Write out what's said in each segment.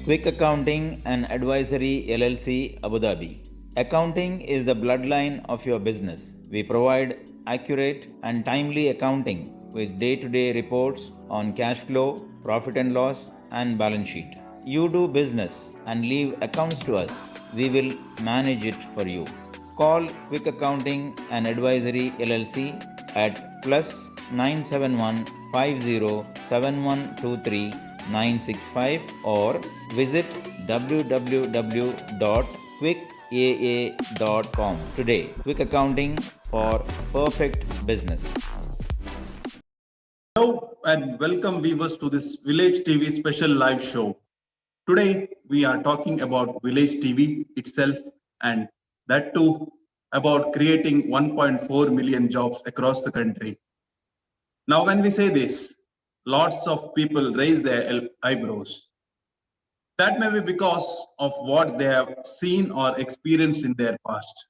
Quick Accounting and Advisory LLC, Abu Dhabi. Accounting is the bloodline of your business. We provide accurate and timely accounting with day-to-day reports on cash flow, profit and loss, and balance sheet. You do business and leave accounts to us. We will manage it for you. Call Quick Accounting and Advisory LLC at +971 50 7123 965 or visit www.quickaa.com today. Quick Accounting for perfect business. Hello and welcome viewers to this Village TV special live show. Today we are talking about Village TV itself, and that too about creating 1.4 million jobs across the country. Now when we say this, lots of people raise their eyebrows. That may be because of what they have seen or experienced in their past.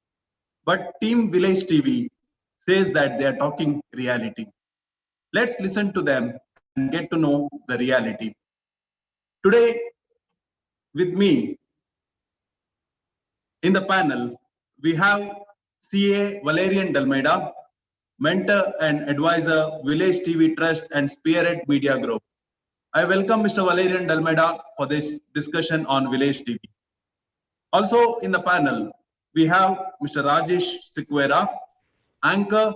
But Team Village TV says that they are talking reality. Let's listen to them and get to know the reality. Today, with me in the panel, we have CA Valerian Dalmaida, mentor and advisor, Village TV Trust and Spearhead Media Group. I welcome Mr. Valerian Dalmaida for this discussion on Village TV. Also in the panel, we have Mr. RAJESH SEQUEIRA, Ancor,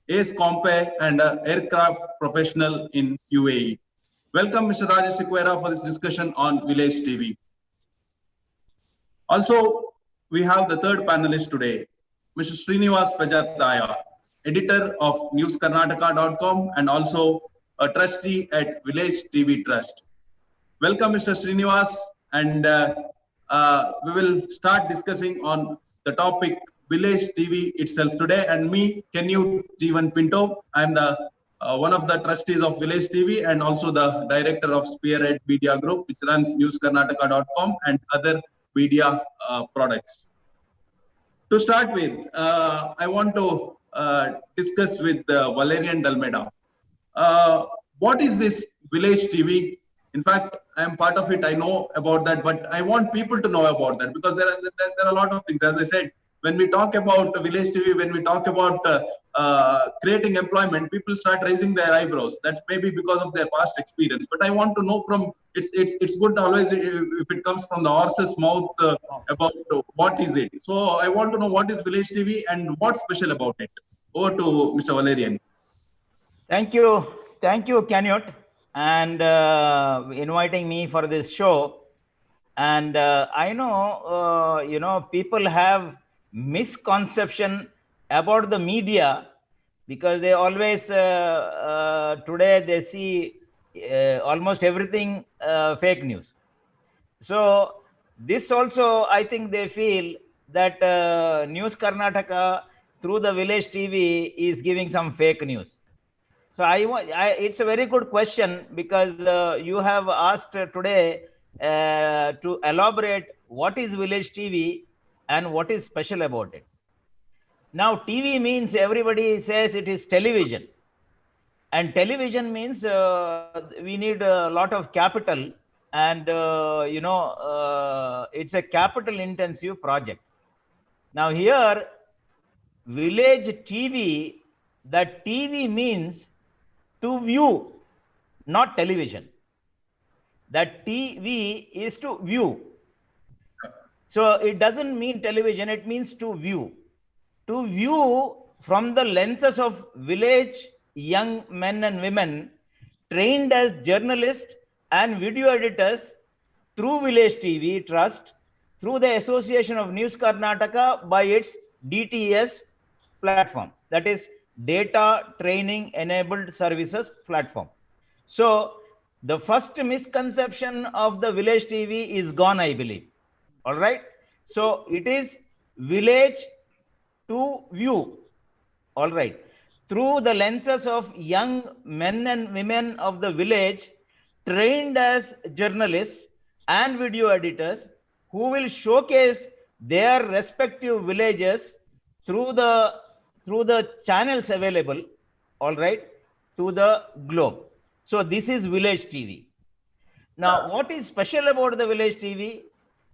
Ace Compare and an aircraft professional in UAE. Welcome Mr. RAJESH SEQUEIRA for this discussion on Village TV. Also, we have the third panelist today, Mr. Srinivasa Pejathaya, editor of newskarnataka.com and also a trustee at Village TV Trust. Welcome Mr. Srinivasa, and we will start discussing on the topic Village TV itself today. And me, Canute Pinto, I'm the one of the trustees of Village TV and also the director of Spearhead Media Group, which runs newskarnataka.com and other media products. To start with, I want to discuss with Valerian Dalmaida. What is this Village TV? In fact, I am part of it. I know about that, but I want people to know about that because there are a lot of things. As I said, when we talk about Village TV, when we talk about creating employment, people start raising their eyebrows. That's maybe because of their past experience. But I want to know from it's good always if it comes from the horse's mouth about what is it. So I want to know what is Village TV and what's special about it. Over to Mr. Valerian. Thank you, Canute, and inviting me for this show. And I know, people have misconception about the media because they always today they see almost everything fake news. So this also, I think they feel that News Karnataka through the Village TV is giving some fake news. So it's a very good question because you have asked today to elaborate what is Village TV and what is special about it. Now, TV means everybody says it is television, and television means we need a lot of capital, and it's a capital intensive project. Now here, Village TV, that TV means to view, not television. That TV is to view. So it doesn't mean television, it means to view. To view from the lenses of village young men and women trained as journalists and video editors through Village TV Trust, through the Association of News Karnataka by its DTS platform, that is Data Training Enabled Services platform. So the first misconception of the Village TV is gone, I believe. All right. So it is village to view. All right. Through the lenses of young men and women of the village trained as journalists and video editors who will showcase their respective villages through the channels available, all right, to the globe. So this is Village TV. Now, what is special about the village TV?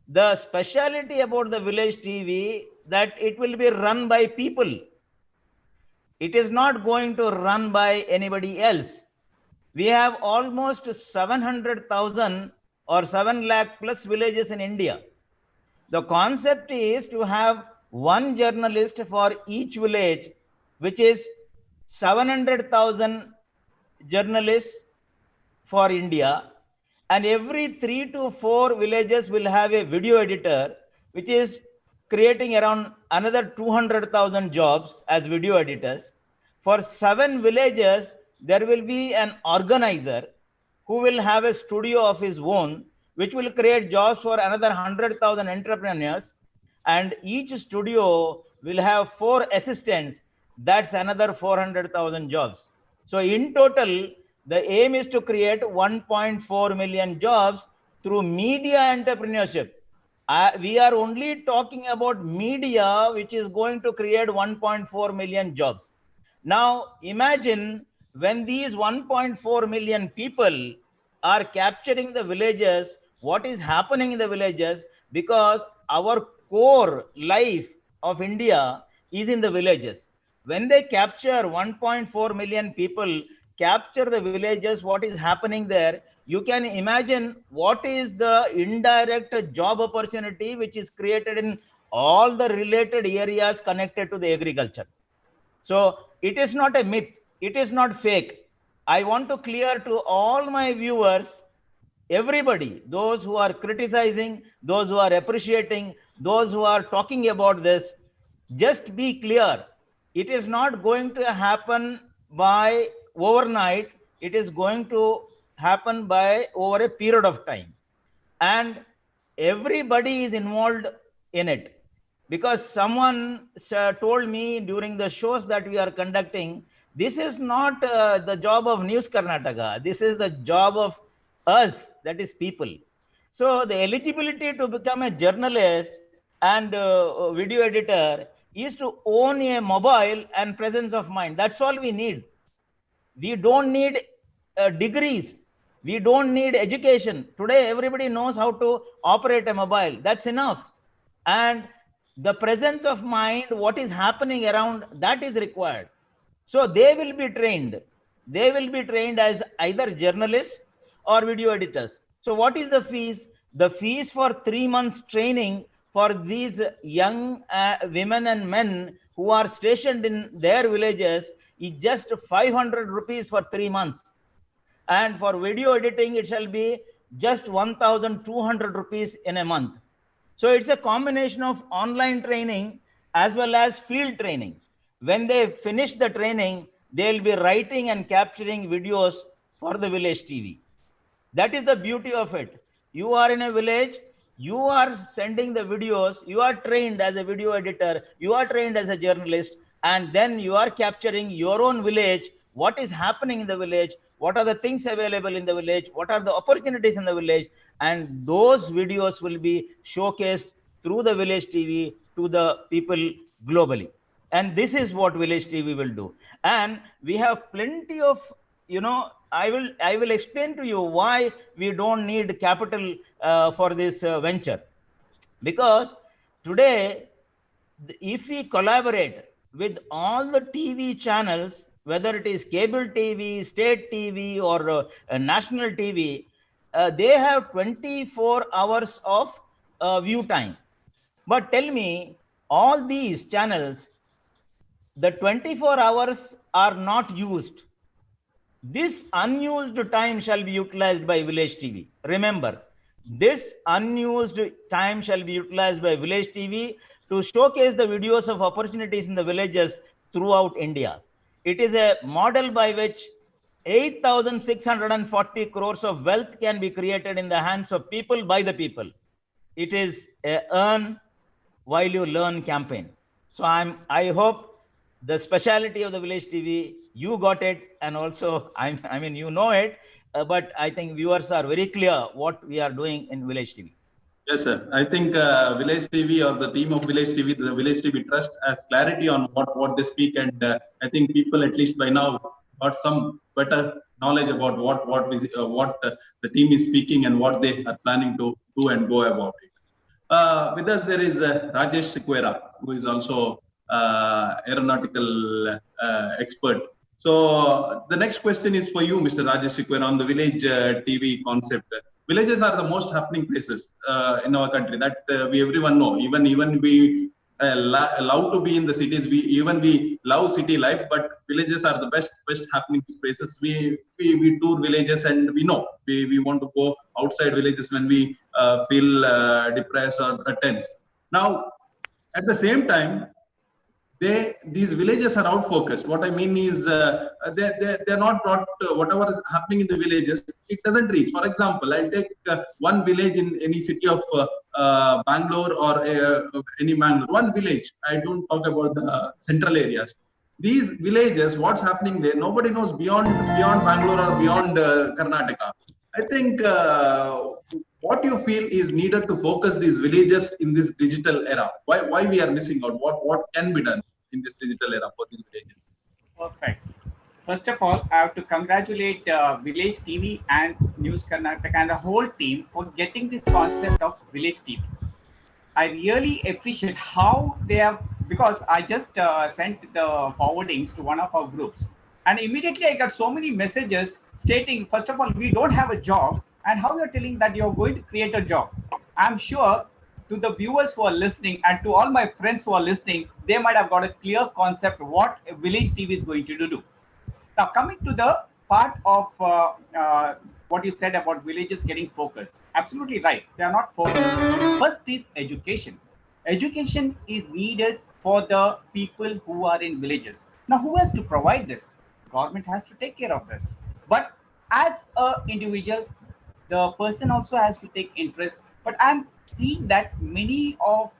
The speciality about the village TV that it will be run by people. It is not going to run by anybody else. We have almost 700,000 or 7 lakh plus villages in India. The concept is to have one journalist for each village, which is 700,000 journalists for India, and every 3 to 4 villages will have a video editor, which is creating around another 200,000 jobs as video editors. For 7 villages, there will be an organizer who will have a studio of his own, which will create jobs for another 100,000 entrepreneurs. And each studio will have 4 assistants. That's another 400,000 jobs. So in total, the aim is to create 1.4 million jobs through media entrepreneurship. We are only talking about media, which is going to create 1.4 million jobs. Now, imagine when these 1.4 million people are capturing the villages, what is happening in the villages, because our core life of India is in the villages. When they capture 1.4 million people, capture the villages, what is happening there, you can imagine what is the indirect job opportunity which is created in all the related areas connected to the agriculture. So it is not a myth, it is not fake. I want to clear to all my viewers, everybody, those who are criticizing, those who are appreciating, those who are talking about this, just be clear. It is not going to happen by overnight. It is going to happen by over a period of time. And everybody is involved in it. Because someone told me during the shows that we are conducting, this is not the job of News Karnataka. This is the job of us, that is people. So the eligibility to become a journalist and video editor is to own a mobile and presence of mind. That's all we need. We don't need degrees. We don't need education. Today, everybody knows how to operate a mobile. That's enough. And the presence of mind, what is happening around, that is required. So they will be trained. They will be trained as either journalists or video editors. So what is the fees? The fees for 3 months training for these young women and men who are stationed in their villages is just 500 rupees for 3 months. And for video editing, it shall be just 1,200 rupees in a month. So it's a combination of online training as well as field training. When they finish the training, they'll be writing and capturing videos for the village TV. That is the beauty of it. You are in a village, you are sending the videos, you are trained as a video editor, you are trained as a journalist, and then you are capturing your own village, what is happening in the village, what are the things available in the village, what are the opportunities in the village, and those videos will be showcased through the village TV to the people globally. And this is what village TV will do. And we have plenty of, I will explain to you why we don't need capital for this venture. Because today, if we collaborate with all the TV channels, whether it is cable TV, state TV, or national TV, they have 24 hours of view time. But tell me, all these channels, the 24 hours are not used. This unused time shall be utilized by village TV. Remember, this unused time shall be utilized by village TV to showcase the videos of opportunities in the villages throughout India. It is a model by which 8,640 crores of wealth can be created in the hands of people by the people. It is a earn while you learn campaign. So I hope the speciality of the village TV, you got it, and also I mean you know it, but I think viewers are very clear what we are doing in village TV. Yes, sir. I think Village TV, or the team of Village TV, the Village TV Trust, has clarity on what they speak, and I think people, at least by now, got some better knowledge about what the team is speaking and what they are planning to do and go about it. With us there is Rajesh SEQUEIRA, who is also aeronautical expert. So the next question is for you, Mr. Rajesh SEQUEIRA, on the village TV concept. Villages are the most happening places in our country that we everyone know. Even we love to be in the cities. We love city life, but villages are the best happening spaces. We tour villages and we know we want to go outside villages when we feel depressed or tense. Now, at the same time, these villages are out focused. What I mean is they're not whatever is happening in the villages, it doesn't reach. For example, I'll take one village in any city of Bangalore or any Bangalore, one village. I don't talk about the central areas. These villages, what's happening there, nobody knows beyond Bangalore or beyond Karnataka. I think what you feel is needed to focus these villages in this digital era. Why we are missing out? What can be done in this digital era for these villages? Perfect. First of all, I have to congratulate Village TV and News Karnataka and the whole team for getting this concept of Village TV. I really appreciate how they have, because I just sent the forwardings to one of our groups, and immediately I got so many messages stating, first of all, we don't have a job, and how you're telling that you're going to create a job. I'm sure to the viewers who are listening and to all my friends who are listening, they might have got a clear concept what Village TV is going to do. Now, coming to the part of what you said about villages getting focused, absolutely right. They are not focused. First is education. Education is needed for the people who are in villages. Now, who has to provide this? Government has to take care of this. But as an individual, the person also has to take interest. But I'm seeing that many of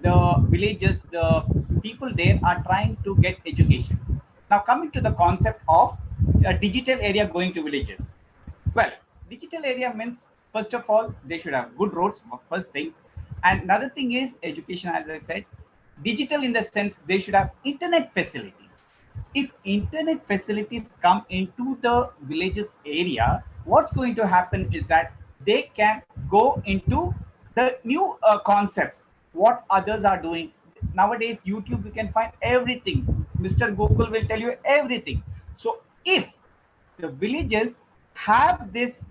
the villages, the people there are trying to get education. Now, coming to the concept of a digital area going to villages. Well, digital area means, first of all, they should have good roads, first thing. And another thing is education, as I said. Digital in the sense they should have internet facilities. If internet facilities come into the villages area, what's going to happen is that they can go into the new concepts, what others are doing. Nowadays, YouTube, you can find everything. Mr. Google will tell you everything. So if the villages have this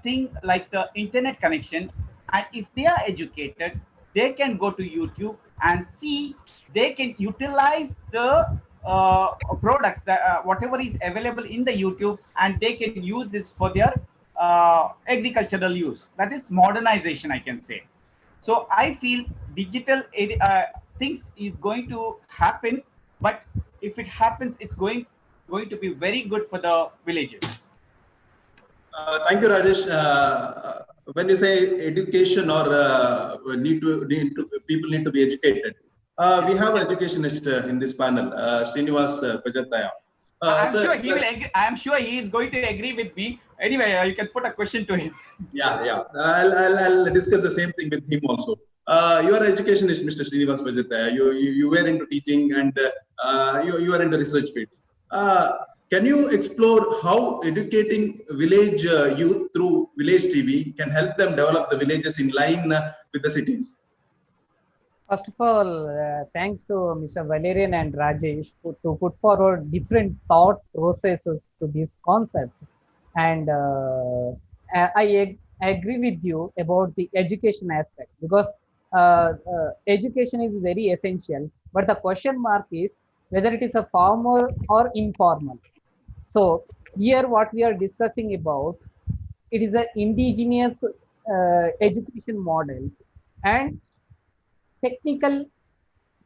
thing like the internet connections, and if they are educated, they can go to YouTube and see, they can utilize the products that whatever is available in the YouTube, and they can use this for their agricultural use. That is modernization, I can say. So I feel digital things is going to happen, but if it happens, it's going to be very good for the villages. Thank you, Rajesh. When you say education or people need to be educated, we have an educationist in this panel, Srinivasa, Pejathaya. I'm sure he is going to agree with me. Anyway, you can put a question to him. Yeah. I'll discuss the same thing with him also. You are an educationist, Mr. Srinivasa Pejathaya. You were into teaching and you are in the research field. Can you explore how educating village youth through Village TV can help them develop the villages in line with the cities? First of all, thanks to Mr. Valerian and Rajesh to put forward different thought processes to this concept. And I agree with you about the education aspect, because education is very essential. But the question mark is whether it is a formal or informal. So here what we are discussing about, it is an indigenous education models and technical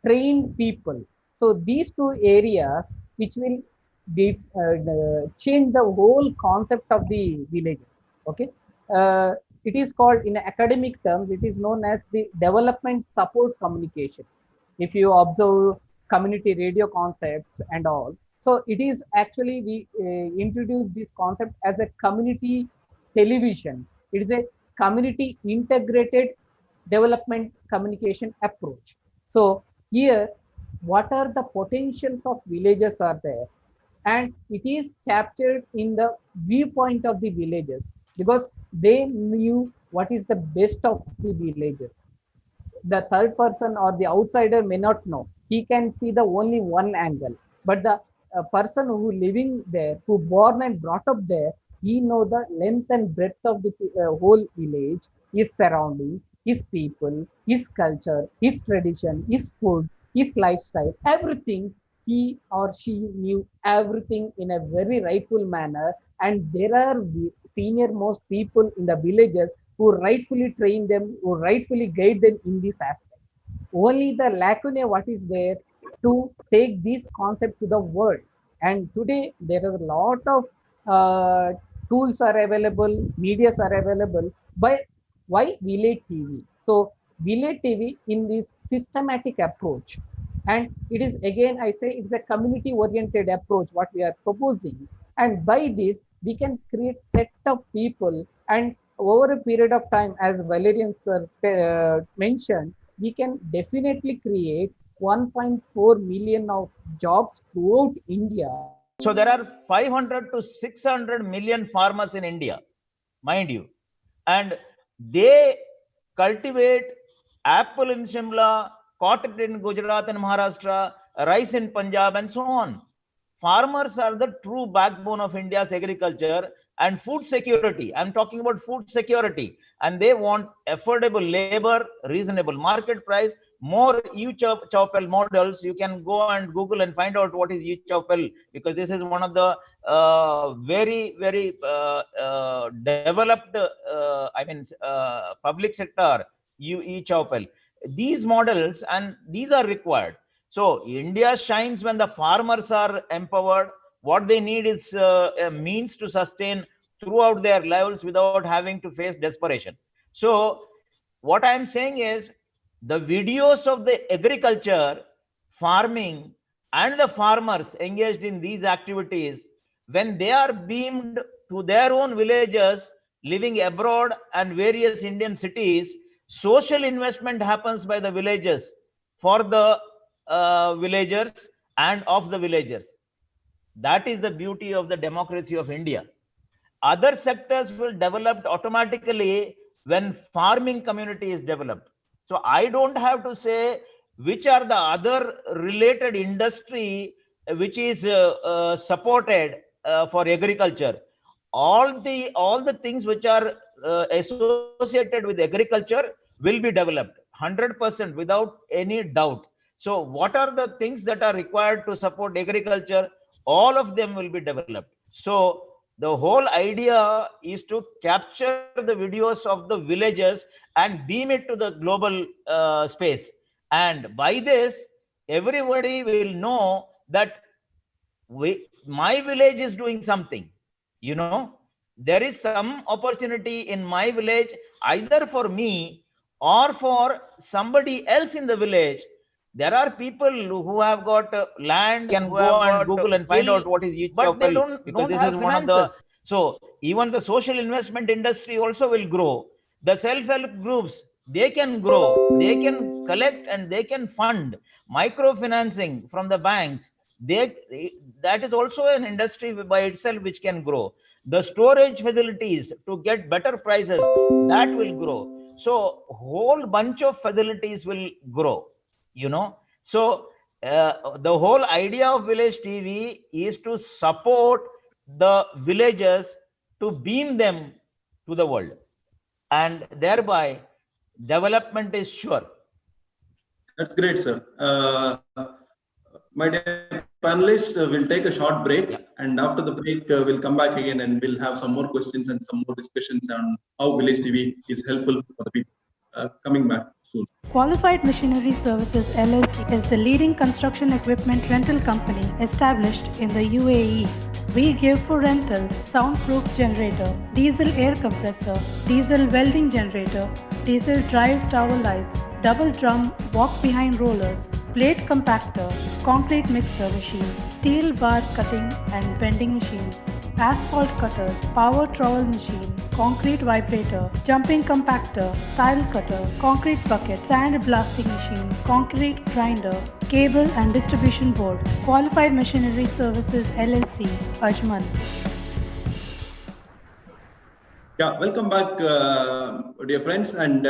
trained people. So these two areas which will be, change the whole concept of the villages. Okay, it is called, in academic terms, it is known as the development support communication. If you observe community radio concepts and all, so it is actually we introduce this concept as a community television. It is a community integrated development communication approach. So here, what are the potentials of villages are there? and it is captured in the viewpoint of the villagers because they knew what is the best of the villagers. The third person or the outsider may not know. He can see the only one angle, but the person who living there, who born and brought up there, he know the length and breadth of the whole village, his surrounding, his people, his culture, his tradition, his food, his lifestyle, everything. He or she knew everything in a very rightful manner, and there are senior most people in the villages who rightfully train them, who rightfully guide them in this aspect. Only the lacuna what is there to take this concept to the world. And today there is a lot of tools are available, medias are available. By why Village TV? So Village TV in this systematic approach, and it is again I say it's a community oriented approach what we are proposing, and by this we can create set of people, and over a period of time, as Valerian sir mentioned, we can definitely create 1.4 million of jobs throughout India. So there are 500 to 600 million farmers in India, mind you, and they cultivate apple in Shimla, cotton in Gujarat and Maharashtra, rice in Punjab, and so on. Farmers are the true backbone of India's agriculture and food security. I'm talking about food security, and they want affordable labor, reasonable market price, more e-chopel models. You can go and Google and find out what is e-chopel, because this is one of the very developed public sector e-chopel. These models, and these are required. So India shines when the farmers are empowered. What they need is a means to sustain throughout their lives without having to face desperation. So what I'm saying is, the videos of the agriculture, farming, and the farmers engaged in these activities, when they are beamed to their own villages living abroad and various Indian cities, social investment happens by the villagers for the villagers and of the villagers. That is the beauty of the democracy of India. Other sectors will develop automatically when farming community is developed. So I don't have to say which are the other related industry which is supported for agriculture. All the things which are associated with agriculture will be developed 100% without any doubt. So what are the things that are required to support agriculture? All of them will be developed. So the whole idea is to capture the videos of the villages and beam it to the global space. And by this, everybody will know that my village is doing something. You know, there is some opportunity in my village, either for me or for somebody else in the village. There are people who have got land, can go and Google and find out what is each, but they don't have finances. So even the social investment industry also will grow. The self-help groups, they can grow, they can collect and they can fund microfinancing from the banks. That is also an industry by itself which can grow. The storage facilities to get better prices, that will grow. So whole bunch of facilities will grow. You know, so the whole idea of Village TV is to support the villagers, to beam them to the world, and thereby development is sure. That's great, sir. My dear panelists, we'll take a short break, and after the break, we'll come back again and we'll have some more questions and some more discussions on how Village TV is helpful for the people. Coming back soon. Qualified Machinery Services LLC is the leading construction equipment rental company established in the UAE. We give for rental soundproof generator, diesel air compressor, diesel welding generator, diesel drive tower lights, double drum walk behind rollers, plate compactor, concrete mixer machine, steel bar cutting and bending machines, asphalt cutters, power trowel machine, concrete vibrator, jumping compactor, tile cutter, concrete bucket, sand blasting machine, concrete grinder, cable and distribution board. Qualified Machinery Services LLC, Ajman. Yeah, welcome back, dear friends. And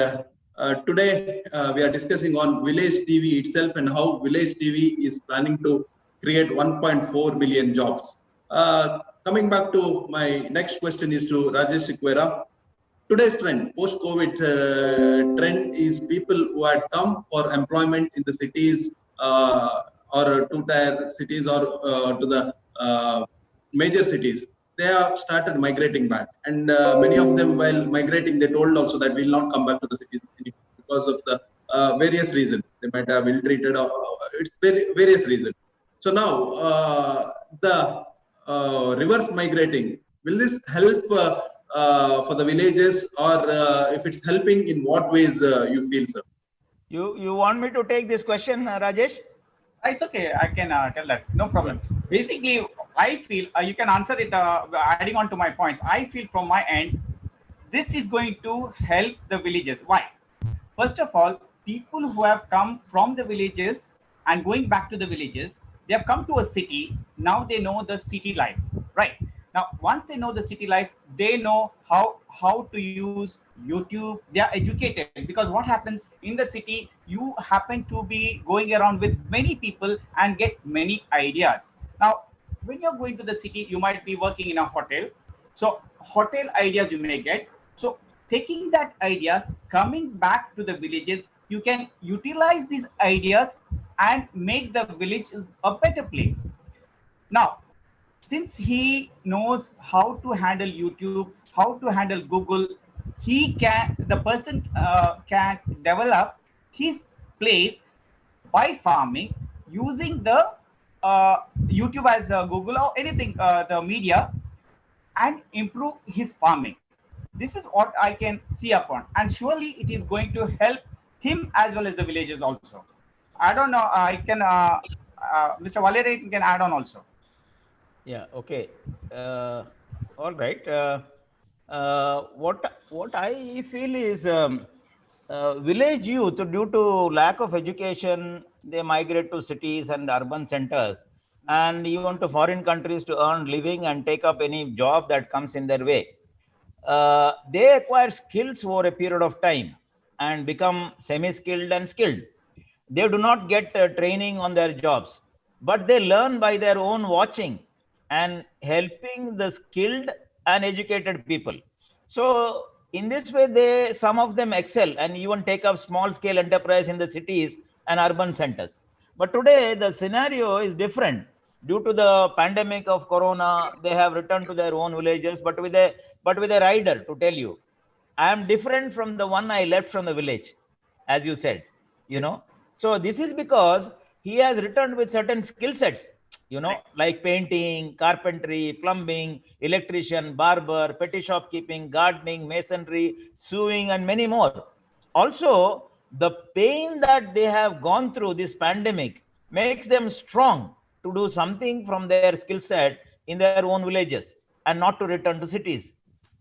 today we are discussing on Village TV itself and how Village TV is planning to create 1.4 million jobs. Coming back to my next question is to Rajesh SEQUEIRA. Today's trend, post-COVID trend, is people who had come for employment in the cities or two-tier cities or to the major cities. They have started migrating back, and many of them, while migrating, they told also that we will not come back to the cities anymore because of the various reasons. They might have ill-treated, or it's various reasons. So now the reverse migrating, will this help for the villages, or if it's helping, in what ways you feel, sir? You want me to take this question, Rajesh? It's okay. I can tell that. No problem. Basically, I feel you can answer it adding on to my points. I feel from my end, this is going to help the villages. Why? First of all, people who have come from the villages and going back to the villages, they have come to a city. Now they know the city life, right? Now, once they know the city life, they know how to use YouTube. They are educated, because what happens in the city, you happen to be going around with many people and get many ideas. Now, when you're going to the city, you might be working in a hotel. So hotel ideas you may get. So taking that ideas, coming back to the villages, you can utilize these ideas and make the village a better place. Now, since he knows how to handle YouTube, how to handle Google, the person can develop his place by farming using the YouTube as Google or anything, the media, and improve his farming. This is what I can see upon, and surely it is going to help him as well as the villagers also. I don't know. I can, Mr. Valerian can add on also. Yeah. Okay. All right. What I feel is village youth, due to lack of education, they migrate to cities and urban centers, and even to foreign countries to earn living and take up any job that comes in their way. They acquire skills over a period of time and become semi-skilled and skilled. They do not get training on their jobs, but they learn by their own watching and helping the skilled and educated people. So in this way, some of them excel and even take up small scale enterprise in the cities and urban centers. But today the scenario is different. Due to the pandemic of corona, they have returned to their own villages, but with a rider to tell you, I am different from the one I left from the village, as you said, you know. So this is because he has returned with certain skill sets, you know, like painting, carpentry, plumbing, electrician, barber, petty shop keeping, gardening, masonry, sewing, and many more. Also, the pain that they have gone through this pandemic makes them strong to do something from their skill set in their own villages and not to return to cities.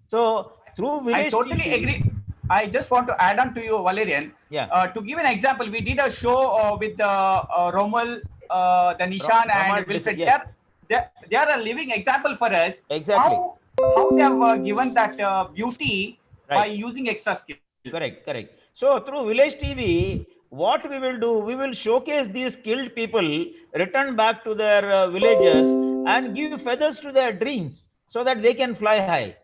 So through village, I totally agree. I just want to add on to you, Valerian. Yeah. To give an example, we did a show with Romal, the Nishan, and Wilfred. Yes. They are a living example for us. Exactly. How they have given that beauty by using extra skills. Correct. So through Village TV, what we will do, we will showcase these skilled people, return back to their villages and give feathers to their dreams so that they can fly high.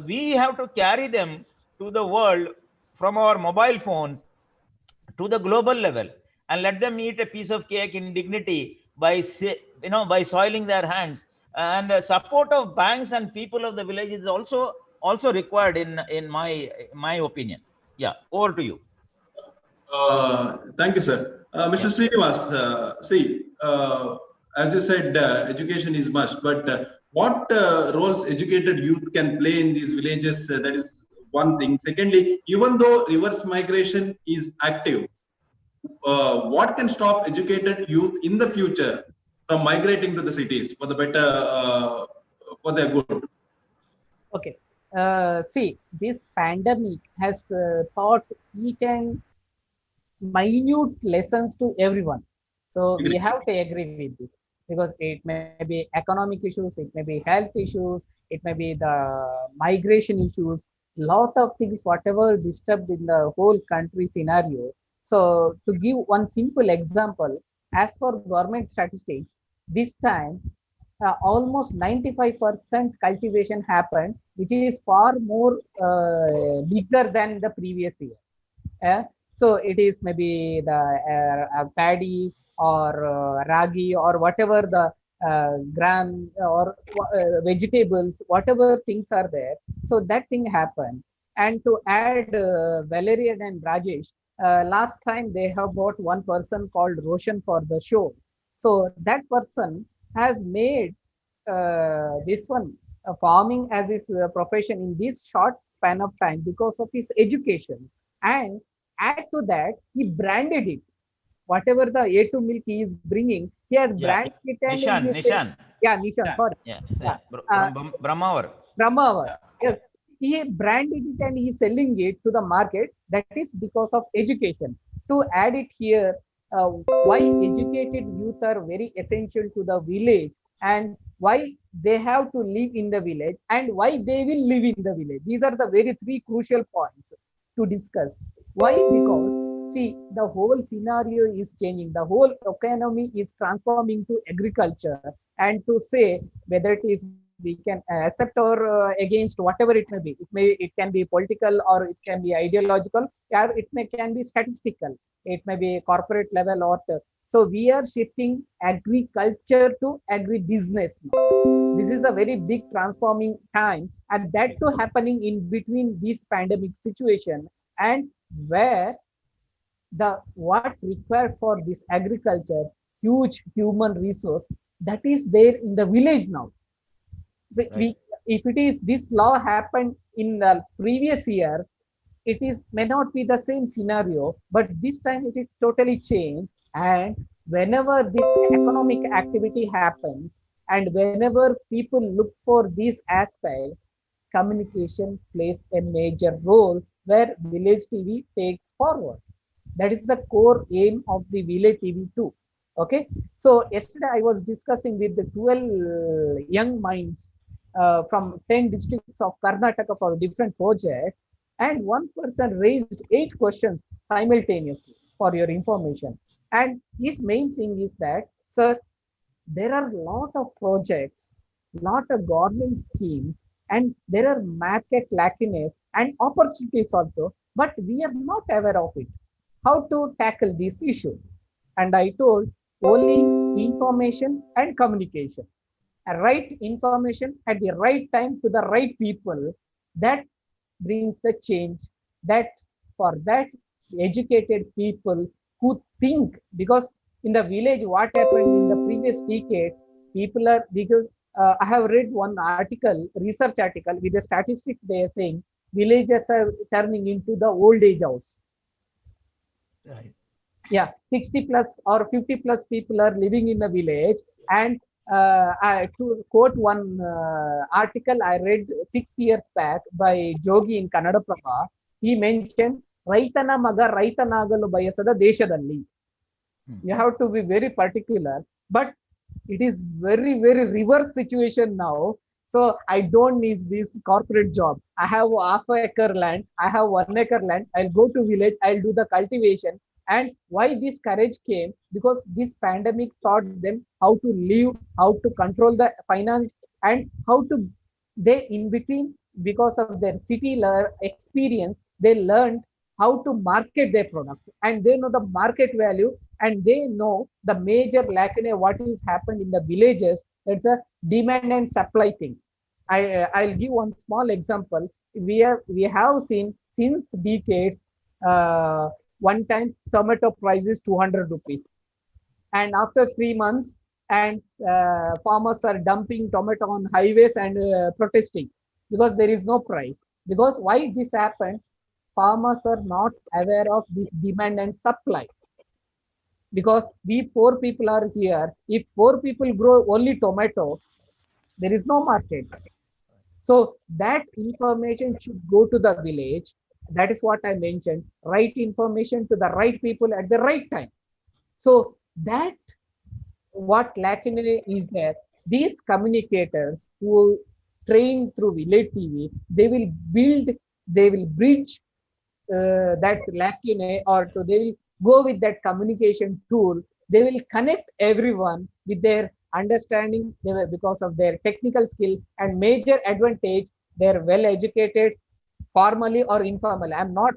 We have to carry them to the world from our mobile phones to the global level and let them eat a piece of cake in dignity by soiling their hands. And support of banks and people of the village is also required in my opinion. Yeah, over to you. Thank you, sir. Mr. Srinivas, as you said, education is must, but what roles educated youth can play in these villages? That is one thing. Secondly, even though reverse migration is active, what can stop educated youth in the future from migrating to the cities for the better, for their good? Okay. See, this pandemic has taught each and minute lessons to everyone. So we Agree. have to agree with this because it may be economic issues, it may be health issues, it may be the migration issues, lot of things, whatever disturbed in the whole country scenario. So to give one simple example, as for government statistics, this time almost 95% cultivation happened, which is far more bigger than the previous year. uh, so it is maybe the paddy or ragi or whatever the gram or vegetables, whatever things are there. So that thing happened. And to add Valerian and Rajesh, last time they have bought one person called Roshan for the show. So that person has made this one farming as his profession in this short span of time because of his education. And add to that, he branded it. Whatever the A2 milk he is bringing, he has Yeah, branded it and he Nishan, is saying, Nishan. yeah, Nishan, Yeah. sorry. Yeah, Yeah. from Brahmavar. Brahmavar. Yeah. Yes. He branded it and he is selling it to the market. That is because of education. To add it here, why educated youth are very essential to the village and why they have to live in the village and why they will live in the village. These are the very three crucial points to discuss. Why? Because see, the whole scenario is changing. The whole economy is transforming to agriculture, and to say whether it is we can accept or against, whatever it may be. It can be political or it can be ideological, or can be statistical. It may be corporate level or so we are shifting agriculture to agribusiness now. This is a very big transforming time, and that too happening in between this pandemic situation, and where the what required for this agriculture, huge human resource that is there in the village now. So Right. if it is this law happened in the previous year, it is may not be the same scenario, but this time it is totally changed. And whenever this economic activity happens, and whenever people look for these aspects, communication plays a major role where village TV takes forward. That is the core aim of the village TV too. Okay, so yesterday I was discussing with the 12 young minds from 10 districts of Karnataka for different projects, and one person raised 8 questions simultaneously for your information. And his main thing is that, sir, there are a lot of projects, lot of government schemes, and there are market lacunae and opportunities also, but we are not aware of it. How to tackle this issue? And I told only information and communication. Right information at the right time to the right people, that brings the change. That for that educated people who think, because in the village what happened in the previous decade, people are, because I have read one article, research article with the statistics. They are saying villages are turning into the old age house. Right. Yeah, 60 plus or 50 plus people are living in the village. And to quote one article I read 6 years back by Jogi in Kannada Prabha, he mentioned ರೈತನ ಮಗ ರೈತನಾಗಲು ಬಯಸದ ದೇಶದಲ್ಲಿ. You have to be very particular, but it is very very reverse situation now. So I don't need this corporate job. I have half acre land, I have 1 acre land, I'll go to village, I'll do the cultivation. And why this courage came? Because this pandemic taught them how to live, how to control the finance, and how to, they in between, because of their city experience, they learned how to market their product, and they know the market value, and they know the major lacuna what is happened in the villages. It's a demand and supply thing. I'll give one small example. We have seen since decades, uh, one time tomato price is 200 rupees, and after 3 months, and farmers are dumping tomato on highways and protesting because there is no price. Because why this happened? Farmers are not aware of this demand and supply. Because we poor people are here, if poor people grow only tomato, there is no market. So that information should go to the village. That is what I mentioned. Right information to the right people at the right time. So that what lacking is there. These communicators who train through village TV, they will bridge that lacune, or to they will go with that communication tool. They will connect everyone with their understanding, because of their technical skill, and major advantage, they're well educated, formally or informal. I'm not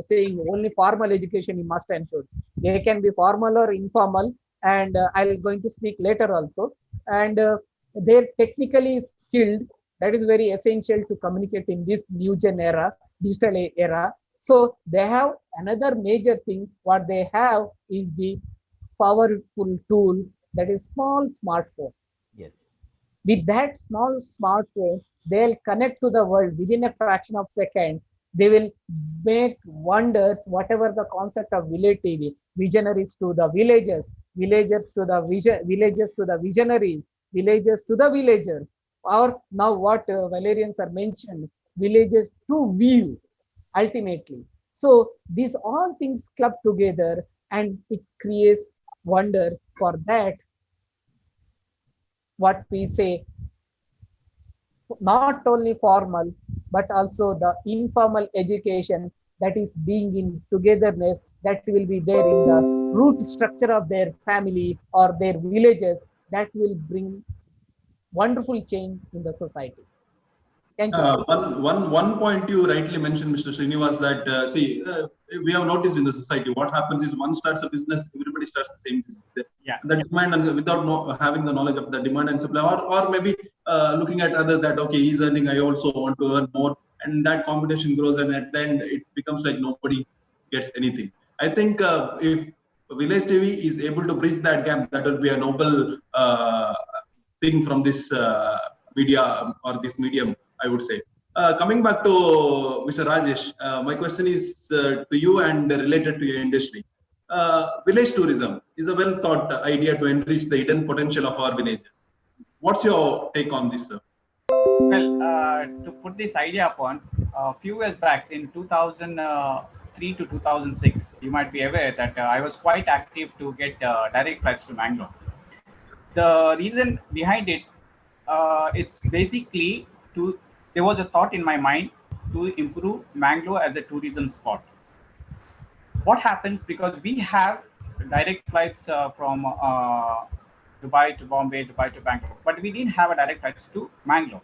saying only formal education you must ensure. They can be formal or informal, and I'll going to speak later also. And they're technically skilled. That is very essential to communicate in this new gen era, digital era. So they have another major thing. What they have is the powerful tool, that is small smartphone. Yes. With that small smartphone, they'll connect to the world within a fraction of second. They will make wonders. Whatever the concept of village TV, visionaries to the villages, villagers to the villages to the visionaries, villages to the villagers, or now what Valerians are mentioned, villages to view ultimately. So these all things club together, and it creates wonders. For that, what we say, not only formal but also the informal education, that is being in togetherness, that will be there in the root structure of their family or their villages, that will bring wonderful change in the society. Thank you. One point you rightly mentioned, Mr. Srinivas, that we have noticed in the society, what happens is one starts a business, everybody starts the same business. Yeah. The demand, and without having the knowledge of the demand and supply, or maybe looking at others that, okay, he's earning, I also want to earn more, and that competition grows, and at the end it becomes like nobody gets anything. I think if Village TV is able to bridge that gap, that will be a noble thing from this media or this medium, I would say. Coming back to Mr. Rajesh, my question is to you and related to your industry. Village tourism is a well thought idea to enrich the hidden potential of our villages. What's your take on this, sir? Well, to put this idea upon, a few years back in 2003 to 2006, you might be aware that I was quite active to get direct flights to Mangalore. The reason behind it, it's basically there was a thought in my mind to improve Mangalore as a tourism spot. What happens, because we have direct flights from Dubai to Bombay, Dubai to Bangalore, but we didn't have a direct flights to Mangalore.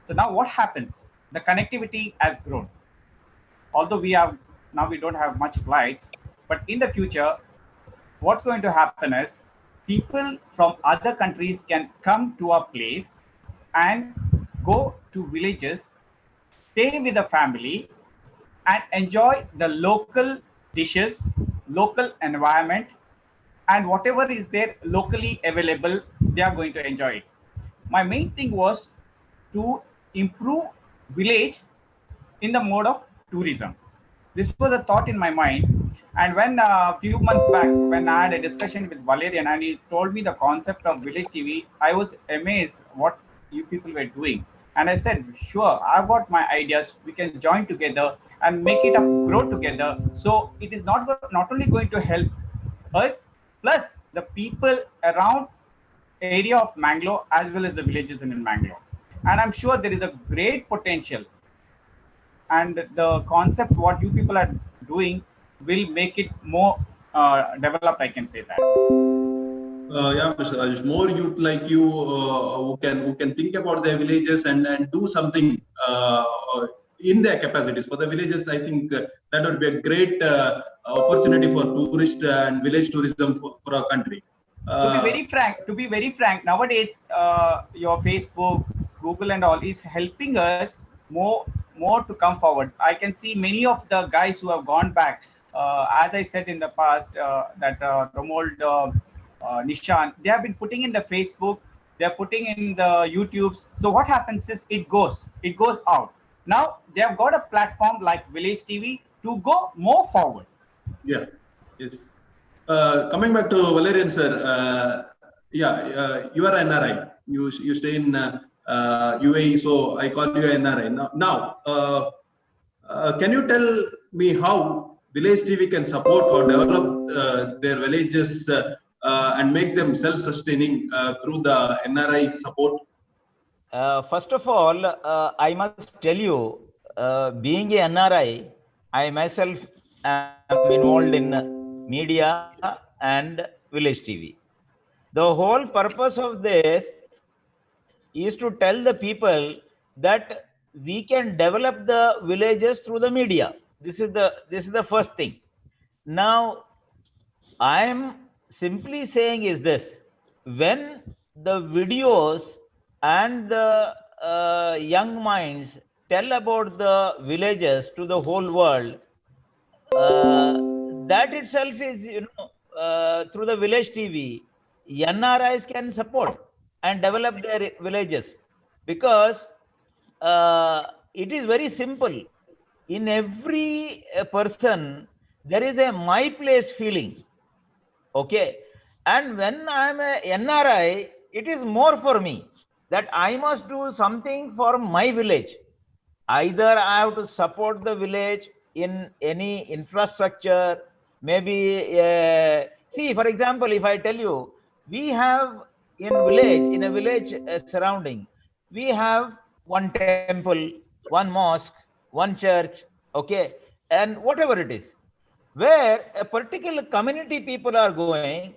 So now what happens? The connectivity has grown. Although we don't have much flights, but in the future, what's going to happen is people from other countries can come to our place and go to villages, stay with the family, and enjoy the local dishes, local environment, and whatever is there locally available, they are going to enjoy it. My main thing was to improve village in the mode of tourism. This was a thought in my mind. And when a few months back, when I had a discussion with Valerian and he told me the concept of village TV, I was amazed what you people were doing. And I said, sure, I've got my ideas. We can join together and make it up, grow together. So it is not only going to help us, plus the people around area of Mangalore as well as the villages in Mangalore. And I'm sure there is a great potential. And the concept what you people are doing will make it more developed, I can say that. Yeah, Mr. Rajesh, more youth like you who can think about their villages and do something in their capacities for the villages. I think that would be a great opportunity for tourist and village tourism for our country. To be very frank, nowadays your Facebook, Google, and all is helping us more to come forward. I can see many of the guys who have gone back. As I said in the past, that Romold, Nishan, they have been putting in the Facebook, they are putting in the YouTubes. So what happens is it goes out. Now they have got a platform like Village TV to go more forward. Yeah, yes. Coming back to Valerian, sir. You are an NRI. You stay in UAE, so I call you NRI. Now, can you tell me how Village TV can support or develop their villages and make them self-sustaining through the NRI support? First of all, I must tell you, being a NRI, I myself am involved in media and Village TV. The whole purpose of this is to tell the people that we can develop the villages through the media. This is the first thing. Now, I am simply saying is this: when the videos and the young minds tell about the villages to the whole world, that itself is, through the Village TV, NRIs can support and develop their villages, because it is very simple. In every person, there is a my place feeling. Okay. And when I am a NRI, it is more for me that I must do something for my village. Either I have to support the village in any infrastructure, maybe, see, for example, if I tell you, we have in a village surrounding, we have one temple, one mosque, one church, okay, and whatever it is, where a particular community people are going,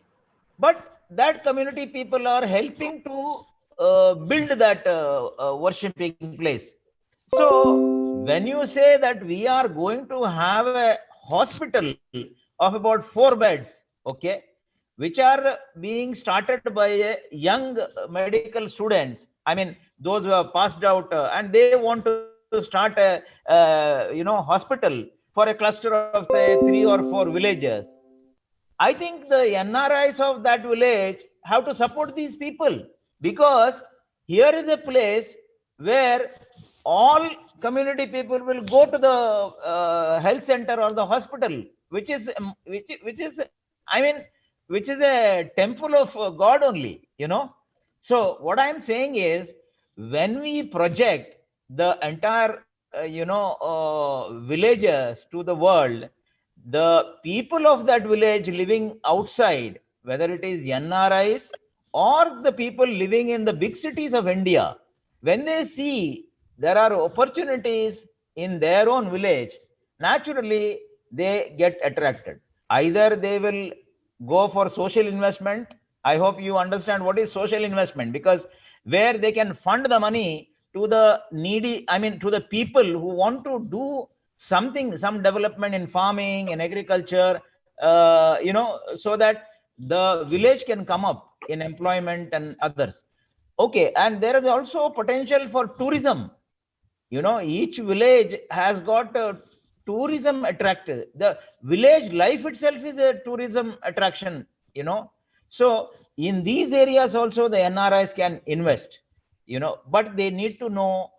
but that community people are helping to build that worshipping place. So when you say that we are going to have a hospital of about 4 beds, okay, which are being started by young medical students, I mean, those who have passed out and they want to start a hospital for a cluster of say 3 or 4 villages. I think the NRIs of that village have to support these people, because here is a place where all community people will go to the health center or the hospital, which is a temple of God only, So what I am saying is, when we project the entire villages to the world, the people of that village living outside, whether it is NRIs or the people living in the big cities of India, when they see there are opportunities in their own village, naturally they get attracted. Either they will go for social investment. I hope you understand what is social investment, because where they can fund the money to the needy, to the people who want to do something, some development in farming and agriculture, so that the village can come up in employment and others. Okay, and there is also potential for tourism. Each village has got tourism attractive. The village life itself is a tourism attraction, So in these areas also the NRIs can invest, but they need to know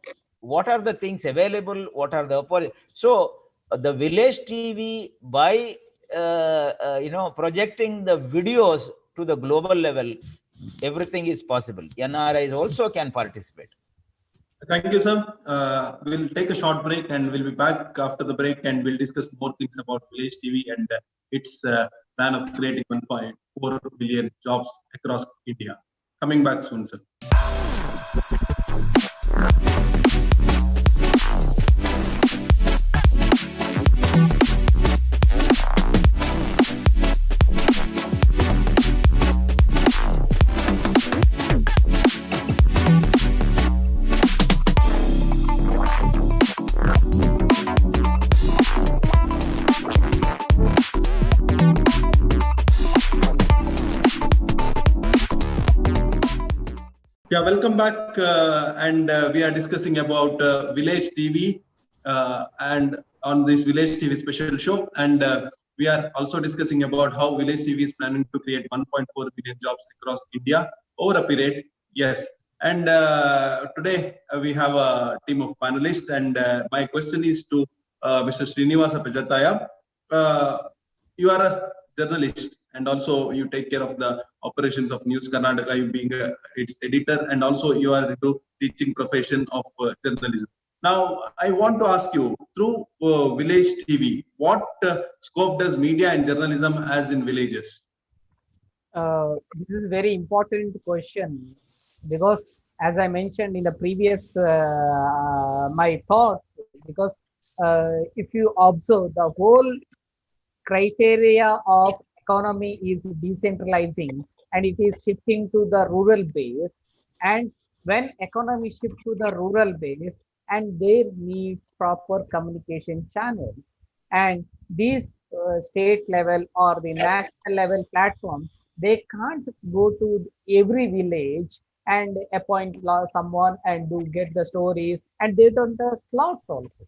what are the things available, what are the so the Village TV, by projecting the videos to the global level, everything is possible. NRIs also can participate. Thank you, sir. We'll take a short break and we'll be back after the break, and we'll discuss more things about Village TV and its plan of creating 1.4 billion jobs across India. Coming back soon, sir. Yeah, welcome back, and we are discussing about Village TV and on this Village TV special show, and we are also discussing about how Village TV is planning to create 1.4 billion jobs across India over a period. Yes, and today we have a team of panelists, and my question is to Mr. Srinivasa Pejathaya. You are a journalist, and also you take care of the operations of News Karnataka, you being its editor, and also you are into teaching profession of journalism. Now, I want to ask you, through Village TV, what scope does media and journalism as in villages? This is very important question, because as I mentioned in the previous my thoughts, because if you observe, the whole criteria of economy is decentralizing and it is shifting to the rural base. And when economy shift to the rural base, and there needs proper communication channels, and these state level or the national level platform, they can't go to every village and appoint someone and do get the stories, and they don't slots also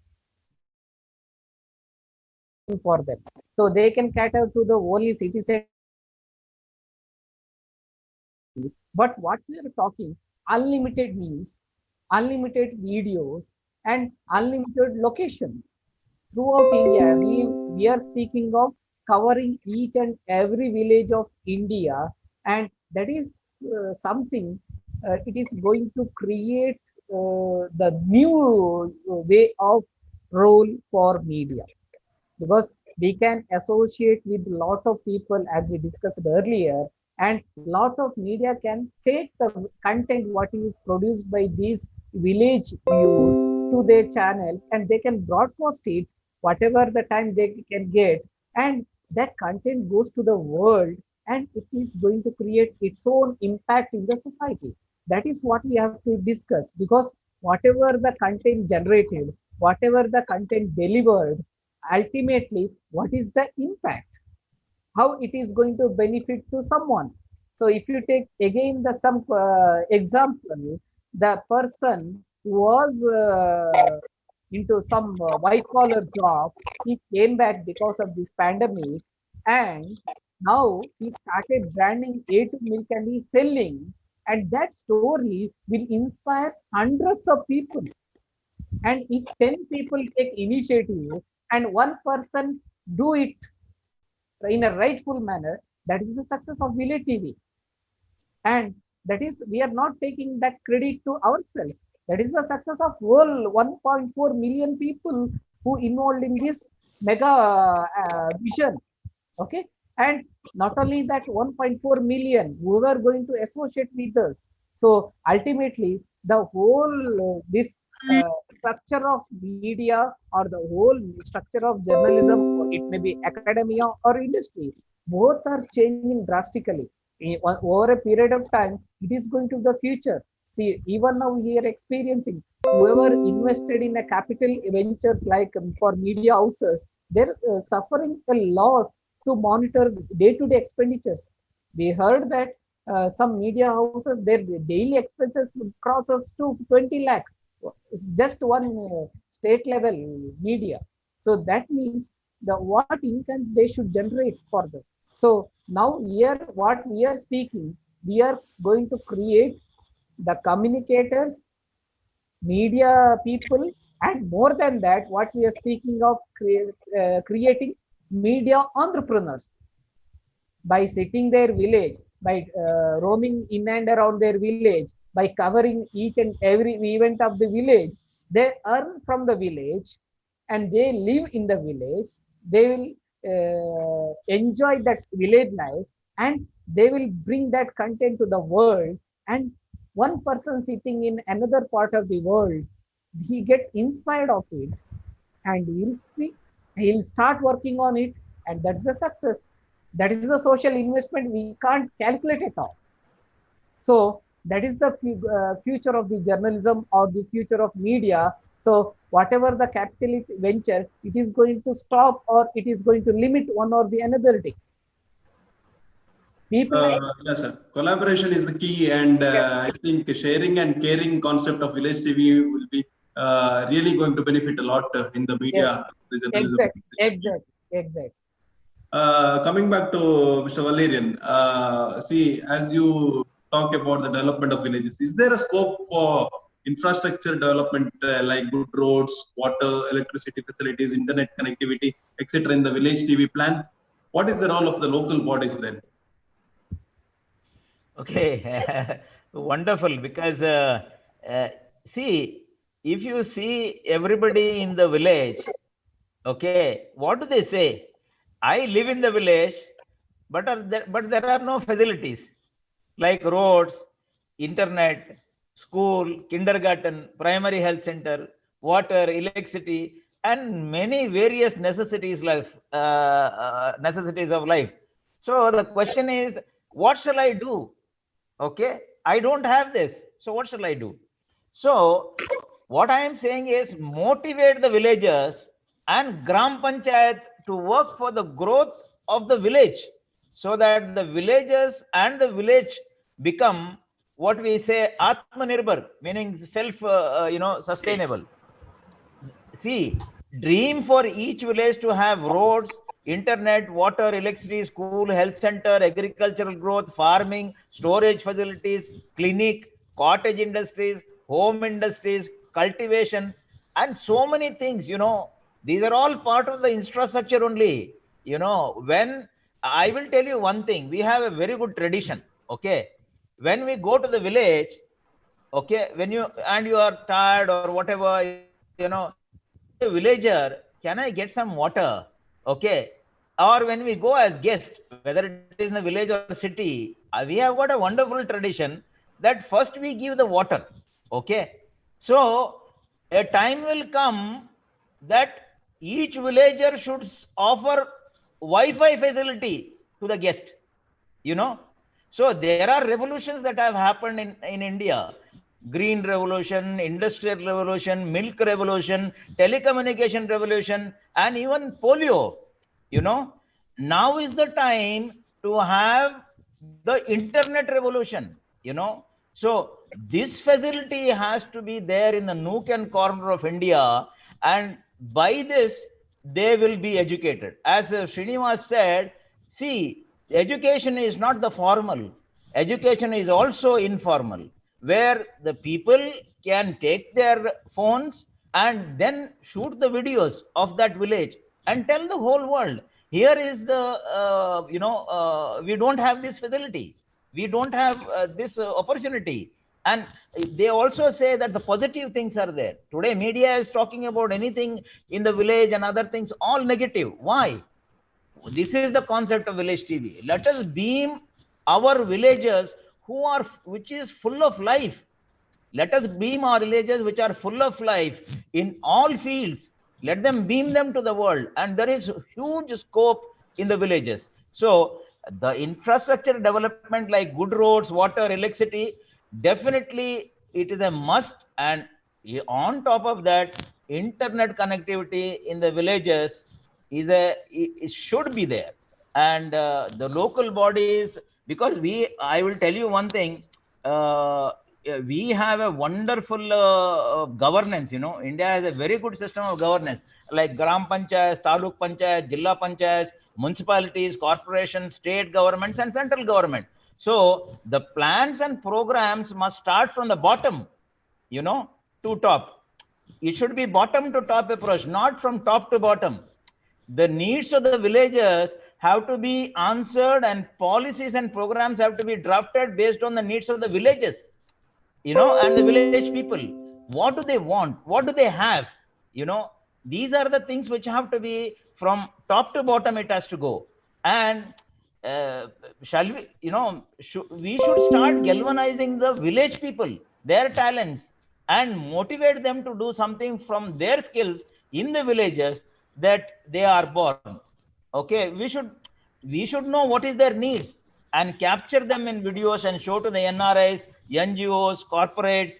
for them. So they can cater to the only citizen. But what we are talking, unlimited news, unlimited videos, and unlimited locations throughout India. We are speaking of covering each and every village of India, and that is something. It is going to create the new way of role for media, because we can associate with lot of people as we discussed earlier, and lot of media can take the content what is produced by these village youth to their channels, and they can broadcast it whatever the time they can get, and that content goes to the world, and it is going to create its own impact in the society. That is what we have to discuss, because whatever the content generated, whatever the content delivered, ultimately what is the impact, how it is going to benefit to someone. So if you take again the some example, the person who was into some white collar job, he came back because of this pandemic, and now he started branding A2 milk and he's selling, and that story will inspire hundreds of people. And if 10 people take initiative and one person do it in a rightful manner, that is the success of Village TV. And that is, we are not taking that credit to ourselves. That is the success of whole 1.4 million people who involved in this mega vision. Okay. And not only that 1.4 million who are going to associate with us. So ultimately, the whole this structure of media or the whole structure of journalism, or it may be academia or industry, both are changing drastically. Over a period of time, it is going to the future. See, even now we are experiencing, whoever invested in a capital ventures like for media houses, they're suffering a lot to monitor day-to-day expenditures. We heard that some media houses, their daily expenses crosses to 20 lakh. Just one state level media. So that means the what income they should generate for them. So now here what we are speaking, we are going to create the communicators, media people, and more than that, what we are speaking of creating media entrepreneurs by sitting their village, by roaming in and around their village, by covering each and every event of the village. They earn from the village and they live in the village. They will enjoy that village life, and they will bring that content to the world. And one person sitting in another part of the world, he get inspired of it, and he'll start working on it, and that's the success. That is the social investment we can't calculate at all. So that is the future of the journalism or the future of media. So whatever the capitalist venture, it is going to stop or it is going to limit one or the another thing. People yes, sir. Collaboration is the key, and I think sharing and caring concept of Village TV will be really going to benefit a lot in the media. The journalism. Exactly. Coming back to Mr. Valerian, see, as you talk about the development of villages, is there a scope for infrastructure development like good roads, water, electricity facilities, internet connectivity, etc. in the Village TV plan? What is the role of the local bodies then? Okay, wonderful. Because see, if you see everybody in the village, okay, what do they say? I live in the village, but there are no facilities like roads, internet, school, kindergarten, primary health center, water, electricity, and many various necessities of life. So the question is, what shall I do? Okay, I don't have this, so what shall I do? So what I am saying is, motivate the villagers and gram panchayat to work for the growth of the village, so that the villagers and the village become what we say atmanirbhar, meaning self sustainable. See, dream for each village to have roads, internet, water, electricity, school, health center, agricultural growth, farming, storage facilities, clinic, cottage industries, home industries, cultivation, and so many things. These are all part of the infrastructure only. When I will tell you one thing, we have a very good tradition. Okay, when we go to the village, okay, when you are tired or whatever, a villager, can I get some water? Okay. Or when we go as guests, whether it is in a village or city, we have got a wonderful tradition that first we give the water. Okay. So a time will come that each villager should offer Wi-Fi facility to the guest. So there are revolutions that have happened in India. Green revolution, industrial revolution, milk revolution, telecommunication revolution, and even polio. Now is the time to have the internet revolution. So this facility has to be there in the nook and corner of India, and by this they will be educated. As Srinivas said, see, education is not the formal, education is also informal, where the people can take their phones and then shoot the videos of that village and tell the whole world, here is the we don't have this facility, we don't have this opportunity. And they also say that the positive things are there. Today media is talking about anything in the village and other things, all negative. Why? This is the concept of village TV. Let us beam our villagers which is full of life. Let us beam our villages which are full of life in all fields. Let them beam them to the world. And there is huge scope in the villages. So the infrastructure development like good roads, water, electricity, definitely it is a must. And on top of that, internet connectivity in the villages it should be there. And the local bodies, because I will tell you one thing, we have a wonderful governance. India has a very good system of governance, like gram panchayats, taluk panchayats, jilla panchayats, municipalities, corporations, state governments, and central government. So the plans and programs must start from the bottom, to top. It should be bottom to top approach, not from top to bottom. The needs of the villagers have to be answered, and policies and programs have to be drafted based on the needs of the villages, and the village people. What do they want? What do they have? These are the things which have to be from top to bottom, it has to go. And shall we, we should start galvanizing the village people, their talents, and motivate them to do something from their skills in the villages that they are born. Okay, we should know what is their needs and capture them in videos and show to the NRIs, NGOs, corporates.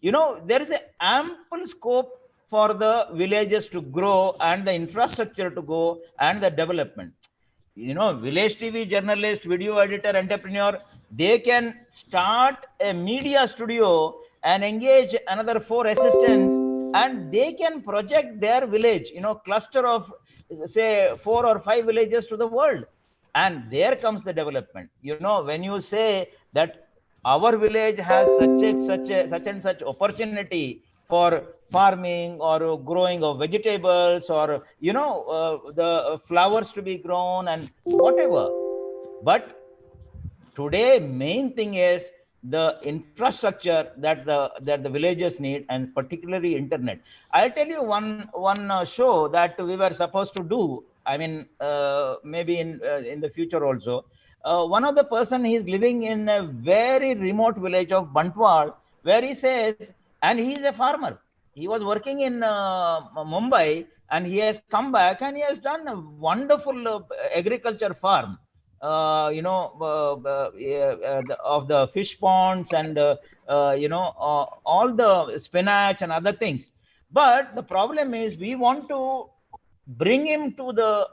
There is an ample scope for the villages to grow and the infrastructure to go and the development. Village TV journalist, video editor, entrepreneur, they can start a media studio and engage another 4 assistants, and they can project their village, cluster of say 4 or 5 villages to the world. And there comes the development. When you say that our village has such and such opportunity, for farming or growing of vegetables, or the flowers to be grown and whatever. But today main thing is the infrastructure that the villagers need, and particularly internet. I'll tell you one show that we were supposed to do. I mean, maybe in the future also. One of the person, he's living in a very remote village of Bantwal, where he says, and he is a farmer. He was working in Mumbai, and he has come back and he has done a wonderful agriculture farm, of the fish ponds and all the spinach and other things. But the problem is, we want to bring him to the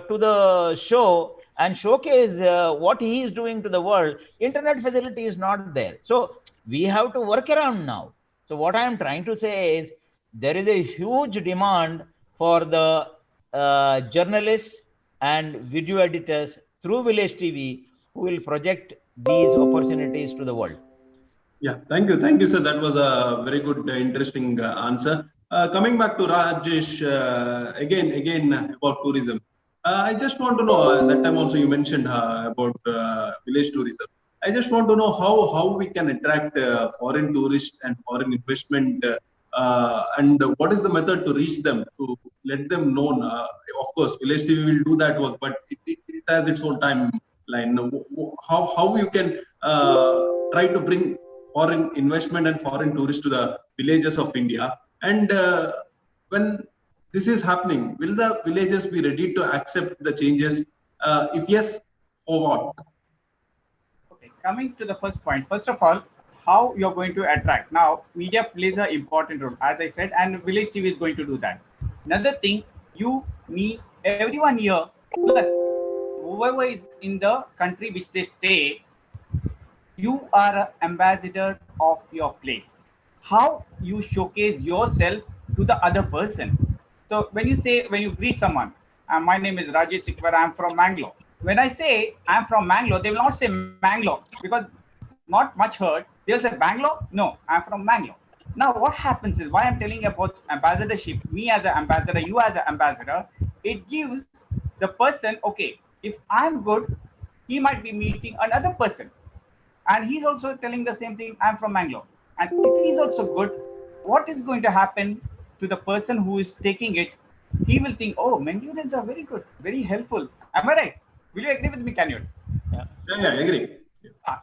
to the show and showcase what he is doing to the world. Internet facility is not there, so we have to work around now. So what I am trying to say is, there is a huge demand for the journalists and video editors through Village TV, who will project these opportunities to the world. Yeah, thank you, sir. That was a very good, interesting answer. Coming back to Rajesh, again about tourism. I just want to know, that time also you mentioned about village tourism. I just want to know how we can attract foreign tourists and foreign investment, and what is the method to reach them, to let them know. Of course, Village TV will do that work, but it has its own timeline. How you can try to bring foreign investment and foreign tourists to the villages of India, and when this is happening, will the villagers be ready to accept the changes? If yes, for what? Okay, coming to the first point, first of all, how you're going to attract. Now, media plays an important role, as I said, and Village TV is going to do that. Another thing, you, me, everyone here, plus whoever is in the country which they stay, you are an ambassador of your place. How you showcase yourself to the other person. So when you greet someone, my name is Rajesh SEQUEIRA, I'm from Mangalore. When I say I'm from Mangalore, they will not say Mangalore, because not much heard. They'll say Bangalore. No, I'm from Mangalore. Now what happens is, why I'm telling you about ambassadorship, me as an ambassador, you as an ambassador, it gives the person, okay, if I'm good, he might be meeting another person, and he's also telling the same thing, I'm from Mangalore. And if he's also good, what is going to happen to the person who is taking it? He will think, oh, Mangaloreans are very good, very helpful. Am I right? Will you agree with me, Canute? Yeah, I agree.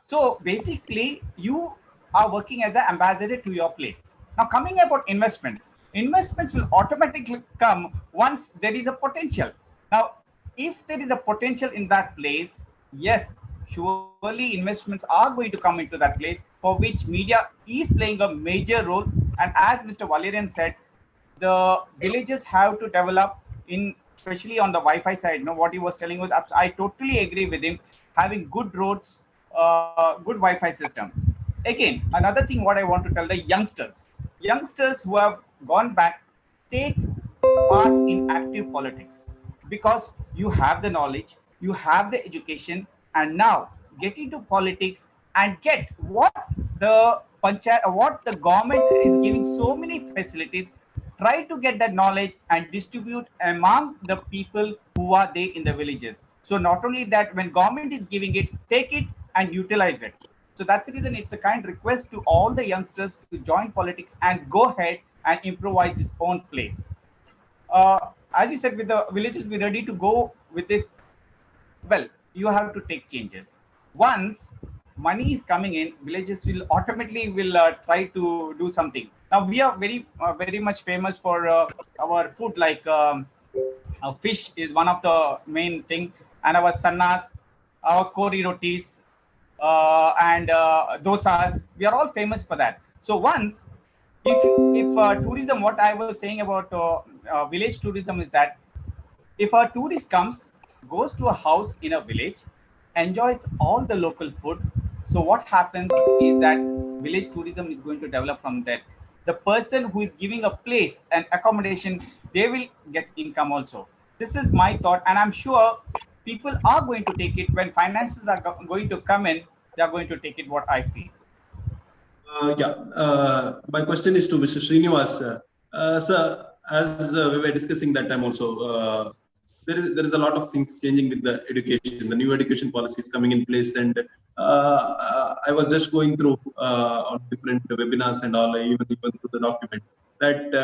So basically, you are working as an ambassador to your place. Now, coming about investments will automatically come once there is a potential. Now, if there is a potential in that place, yes, surely investments are going to come into that place, for which media is playing a major role. And as Mr. Valerian said, the villages have to develop in, especially on the Wi-Fi side. What he was telling was, I totally agree with him. Having good roads, good Wi-Fi system. Again, another thing what I want to tell the youngsters who have gone back, take part in active politics, because you have the knowledge, you have the education, and now get into politics and get what the government is giving so many facilities. Try to get that knowledge and distribute among the people who are there in the villages. So not only that, when government is giving it, take it and utilize it. So that's the reason it's a kind request to all the youngsters to join politics and go ahead and improvise his own place. As you said, with the villages, we're ready to go with this. Well, you have to take changes. Once money is coming in, villages will automatically try to do something. Now we are very much famous for our food, like fish is one of the main thing, and our sannas, our kori rotis, and dosas. We are all famous for that. So once, if tourism, what I was saying about village tourism is that if a tourist comes, goes to a house in a village, enjoys all the local food, so what happens is that village tourism is going to develop from that. The person who is giving a place and accommodation, they will get income also. This is my thought, and I'm sure people are going to take it when finances are going to come in. They are going to take it, what I feel. My question is to Mr. Srinivas. Sir, as we were discussing that time also, there is a lot of things changing with the education. The new education policy is coming in place, and I was just going through on different webinars and all, even through the document that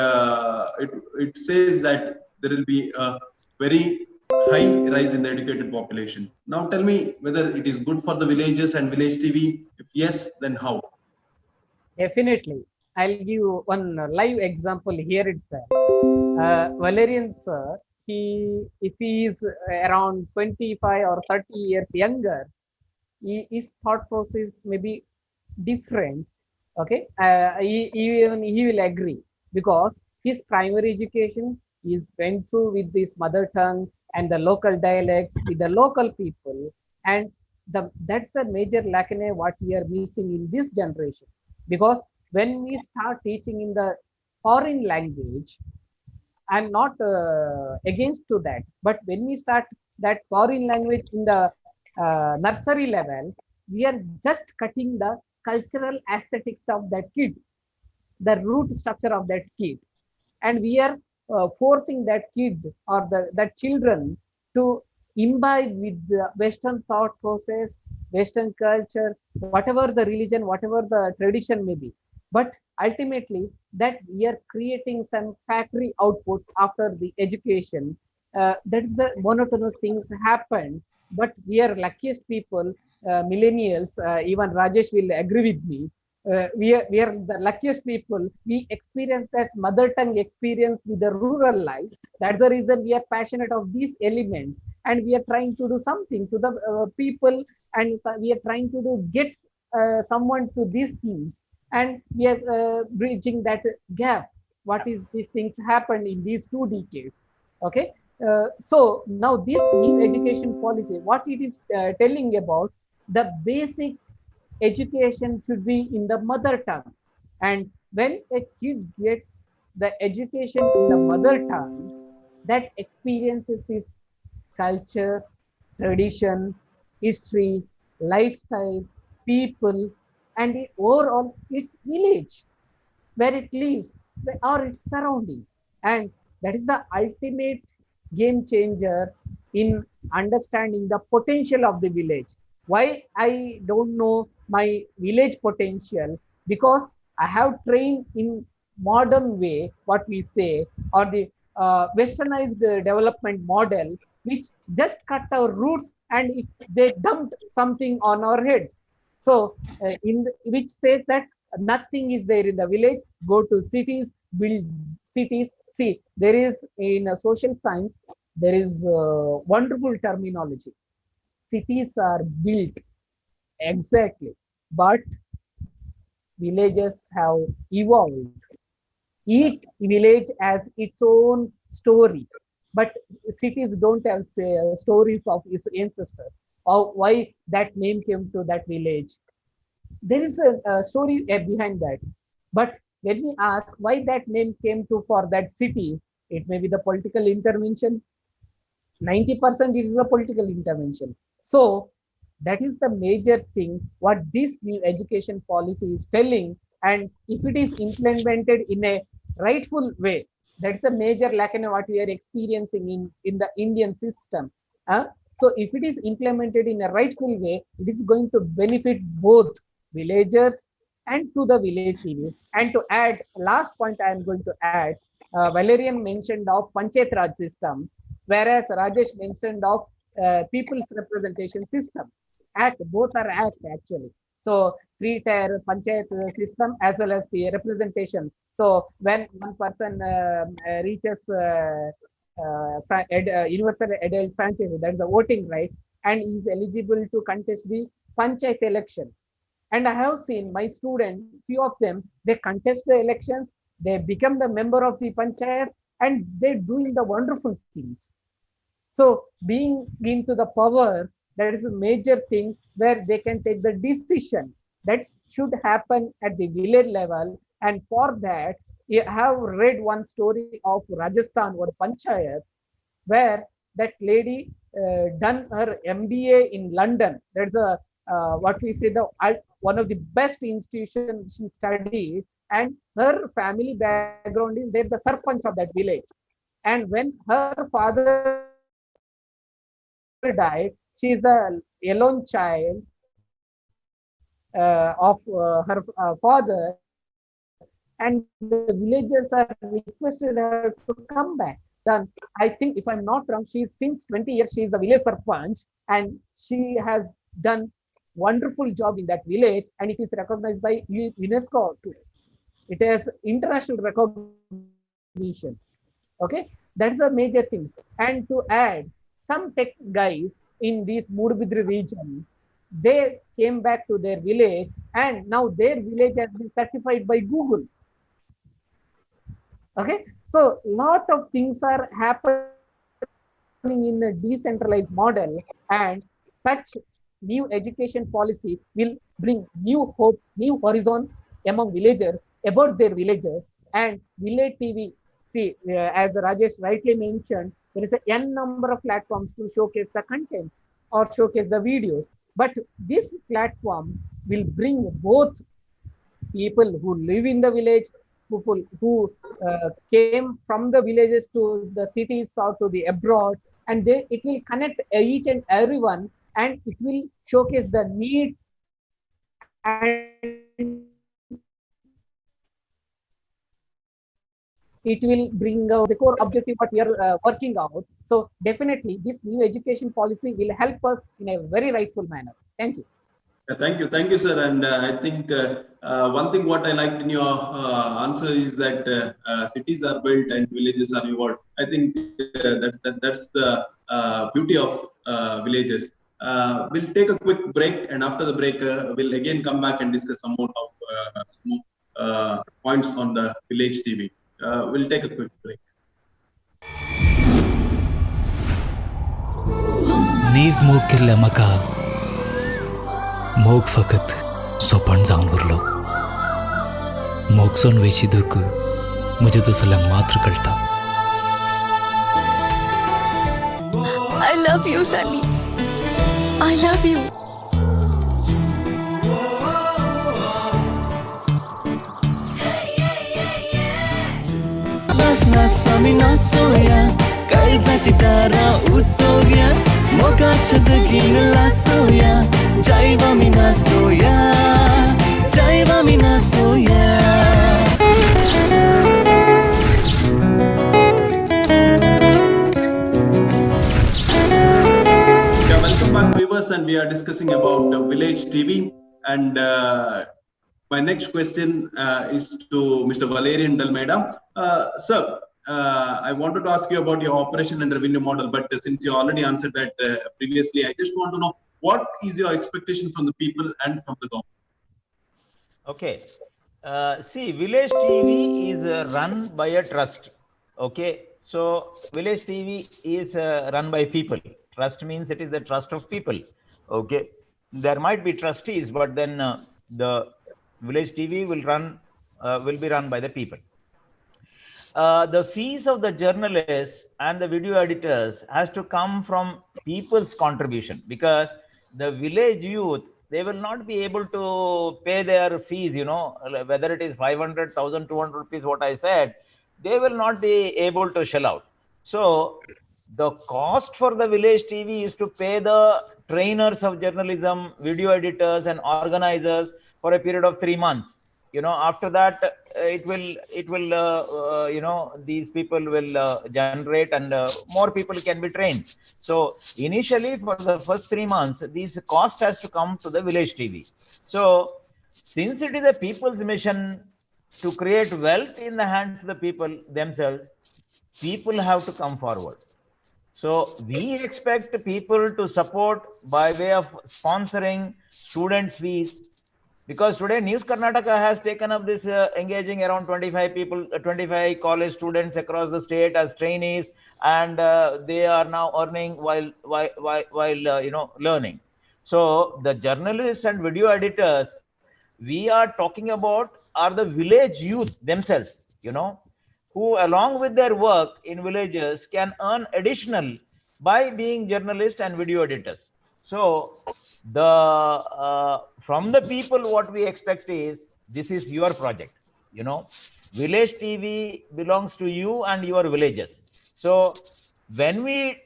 it says that there will be a very high rise in the educated population. Now, tell me whether it is good for the villages and village TV. If yes, then how? Definitely. I'll give you one live example here itself. Valerian sir, if he is around 25 or 30 years younger, his thought process may be different. Okay, even he will agree, because his primary education is went through with this mother tongue and the local dialects with the local people, and that's the major lacunae what we are missing in this generation. Because when we start teaching in the foreign language, I'm not against to that, but when we start that foreign language in the nursery level, we are just cutting the cultural aesthetics of that kid, the root structure of that kid, and we are forcing that kid or that children to imbibe with the Western thought process, Western culture, whatever the religion, whatever the tradition may be. But ultimately, that we are creating some factory output after the education. That is the monotonous things happen. But we are luckiest people, millennials. Even Rajesh will agree with me. We are the luckiest people. We experience that mother tongue experience with the rural life. That's the reason we are passionate of these elements, and we are trying to do something to the people, and so we are trying to get someone to these things, and we are bridging that gap. What is these things happened in these 2 decades? Okay, so now this new education policy, what it is telling about, the basic education should be in the mother tongue, and when a kid gets the education in the mother tongue, that experiences his culture, tradition, history, lifestyle, people, and overall its village where it lives or its surrounding. And that is the ultimate game changer in understanding the potential of the village. Why I don't know my village potential? Because I have trained in modern way, what we say, or the westernized development model, which just cut our roots and they dumped something on our head. So, which says that nothing is there in the village. Go to cities, build cities. See, there is in social science, there is wonderful terminology. Cities are built exactly, but villages have evolved. Each village has its own story, but cities don't have stories of its ancestors or why that name came to that village. There is a story behind that. But when we ask why that name came to for that city, it may be the political intervention. 90% it is a political intervention. So that is the major thing what this new education policy is telling. And if it is implemented in a rightful way, that's a major lack in what we are experiencing in the Indian system. So if it is implemented in a rightful way, it is going to benefit both villagers and to the village TV. And to add, last point I am going to add, Valerian mentioned of Panchayat Raj system, whereas Rajesh mentioned of people's representation system. Act, both are act actually. So 3-tier Panchayat system as well as the representation. So when one person reaches universal adult franchise, that is the voting right, and is eligible to contest the Panchayat election. And I have seen my students, few of them, they contest the elections, they become the member of the Panchayat, and they're doing the wonderful things. So being into the power, that is a major thing where they can take the decision that should happen at the village level. And for that, I have read one story of Rajasthan or Panchayat, where that lady done her MBA in London. There's a what we say the one of the best institutions she studied, and her family background is they're the sarpanch of that village. And when her father died, she is the alone child of her father, and the villagers are requested her to come back. Then I think, if I'm not wrong, she's since 20 years she is the village sarpanch, and she has done wonderful job in that village, and it is recognized by UNESCO too. It has international recognition. Okay, that's the major things. And to add, some tech guys in this Mudbidri region, they came back to their village, and now their village has been certified by Google. Okay, so lot of things are happening in a decentralized model, and such new education policy will bring new hope, new horizon among villagers about their villages. And village TV, see, as Rajesh rightly mentioned, there is a n number of platforms to showcase the content or showcase the videos. But this platform will bring both people who live in the village, people who came from the villages to the cities or to the abroad, and it will connect each and everyone, and it will showcase the need, and it will bring out the core objective what we are working out. So definitely this new education policy will help us in a very rightful manner. Thank you. Thank you, sir. And I think one thing what I liked in your answer is that cities are built and villages are evolved. I think that's the beauty of villages. We'll take a quick break, and after the break, we'll again come back and discuss some more points on the village TV. We'll take a quick break. नीज मोग केल्ल्या म्हाका मोग फकत सोपण जावन उरलो. मोगसोन वेशी दूख म्हज्या तसल्यांक मात्र कळटा. I love you, Sunny. I love you. आमी नाचोया, काळजाची दारां उसोवया, मोगाच्या दगीन लासोया, जायव आमी नाचोया, जायव आमी नाचोया. Welcome back, viewers, and we are discussing about village TV. And my next question is to Mr. Valerian Dalmaida. Sir, I wanted to ask you about your operation and revenue model, but since you already answered that previously, I just want to know what is your expectation from the people and from the government? Okay. See, village TV is run by a trust. Okay. So village TV is run by people. Trust means it is the trust of people. Okay. There might be trustees, but then the village TV will be run by the people. The fees of the journalists and the video editors has to come from people's contribution, because the village youth, they will not be able to pay their fees, you know, whether it is 500, 1,200 rupees, what I said, they will not be able to shell out. So the cost for the village TV is to pay the trainers of journalism, video editors and organizers for a period of 3 months. You know, after that, it will you know, these people will generate, and more people can be trained. So initially, for the first 3 months, this cost has to come to the village TV. So since it is a people's mission to create wealth in the hands of the people themselves, people have to come forward. So we expect people to support by way of sponsoring students' fees, because today News Karnataka has taken up this engaging around 25 people, 25 college students across the state as trainees, and they are now earning while you know, learning. So the journalists and video editors we are talking about are the village youth themselves, you know, who along with their work in villages can earn additional by being journalists and video editors. So from the people, what we expect is, this is your project. Village TV belongs to you and your villages. So when we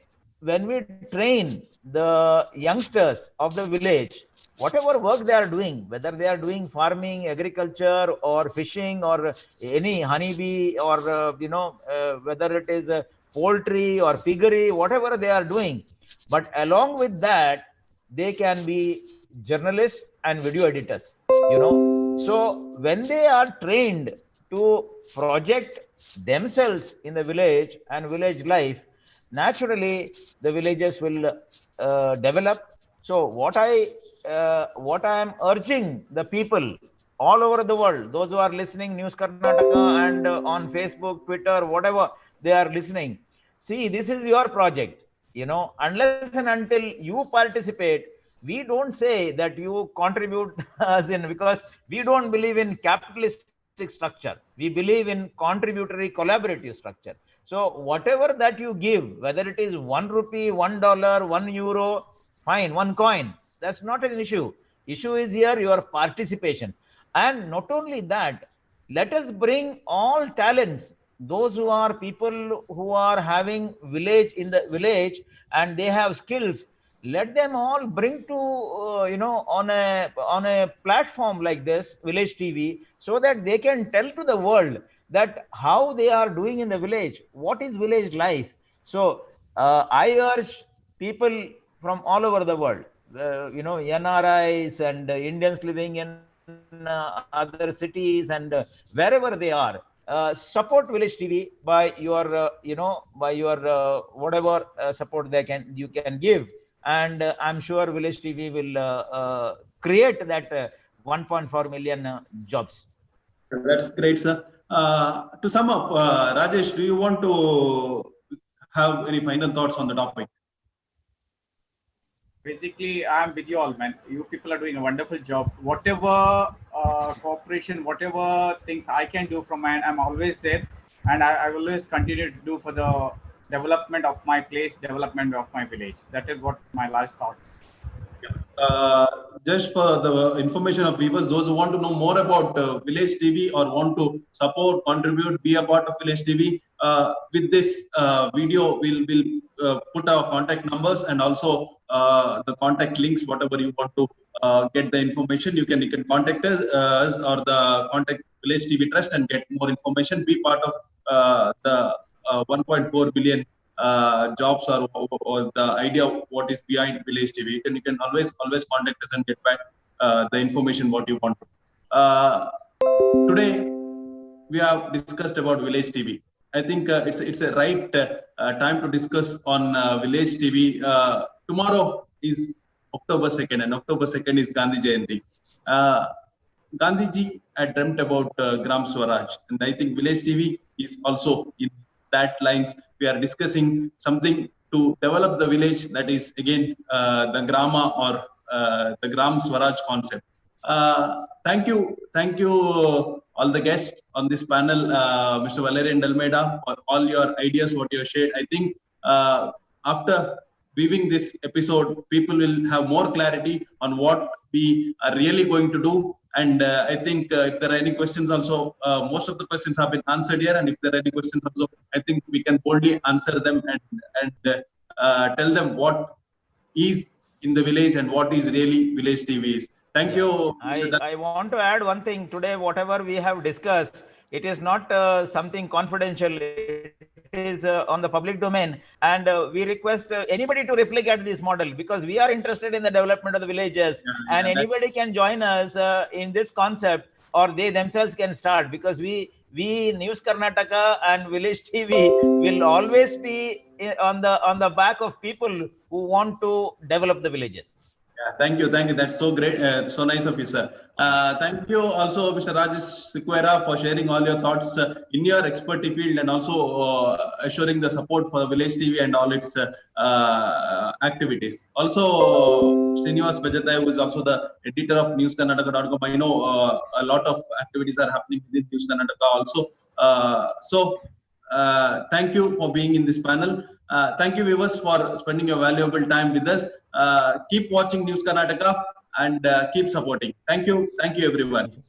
train the youngsters of the village, whatever work they are doing, whether they are doing farming, agriculture, or fishing, or any honeybee, or whether it is poultry or piggery, whatever they are doing, but along with that, they can be journalists and video editors. So when they are trained to project themselves in the village and village life, naturally the villages will develop. So what I am urging the people all over the world, those who are listening News Karnataka and on Facebook, Twitter, whatever they are listening, see, this is your project. Unless and until you participate, we don't say that you contribute us in, because we don't believe in capitalistic structure. We believe in contributory collaborative structure. So whatever that you give, whether it is 1 rupee, $1, €1, fine, 1 coin, that's not an issue. Issue is here your participation. And not only that, let us bring all talents, those who are people who are having village in the village and they have skills, let them all bring to on a platform like this, Village TV, so that they can tell to the world that how they are doing in the village, what is village life. So I urge people from all over the world, NRIs and Indians living in other cities and wherever they are, support Village TV by your whatever support you can give, and I'm sure Village TV will create that 1.4 million jobs. That's great, sir. To sum up, Rajesh, do you want to have any final thoughts on the topic? Basically, I'm with you all, man. You people are doing a wonderful job. Whatever cooperation, whatever things I can do from my end, I'm always there. And I will always continue to do for the development of my place, development of my village. That is what my last thought. Just for the information of viewers, those who want to know more about Village TV or want to support, contribute, be a part of Village TV, with this video, we'll put our contact numbers and also the contact links. Whatever you want to get the information, you can contact us or the contact Village TV Trust and get more information. Be part of the 1.4 billion jobs or the idea of what is behind Village TV. You can always contact us and get back the information what you want. Today we have discussed about Village TV. I think it's a right time to discuss on Village TV. Tomorrow is October 2nd, and October 2nd is Gandhi Jayanti. Gandhiji had dreamt about Gram Swaraj, and I think Village TV is also in that lines. We are discussing something to develop the village, that is again the Grama or the Gram Swaraj concept. Thank you all the guests on this panel, Mr. Valerian, Dalmaida, for all your ideas, what you shared. I think after viewing this episode, people will have more clarity on what we are really going to do. And I think if there are any questions also, most of the questions have been answered here. And if there are any questions also, I think we can boldly answer them and tell them what is in the village and what is really Village TV is. Thank you. I want to add one thing. Today, whatever we have discussed, it is not something confidential. It is on the public domain. And we request anybody to replicate this model, because we are interested in the development of the villages. And anybody can join us in this concept, or they themselves can start, because we News Karnataka and Village TV will always be on the back of people who want to develop the villages. Thank you. That's so great. So nice of you, sir. Thank you also, Mr. Rajesh SEQUEIRA, for sharing all your thoughts in your expertise field, and also assuring the support for Village TV and all its activities. Also, Srinivasa Pejathaya, who is also the editor of newskarnataka.com. I know a lot of activities are happening within News Karnataka also. Thank you for being in this panel. Thank you, viewers, for spending your valuable time with us. Keep watching News Karnataka and keep supporting. Thank you everyone.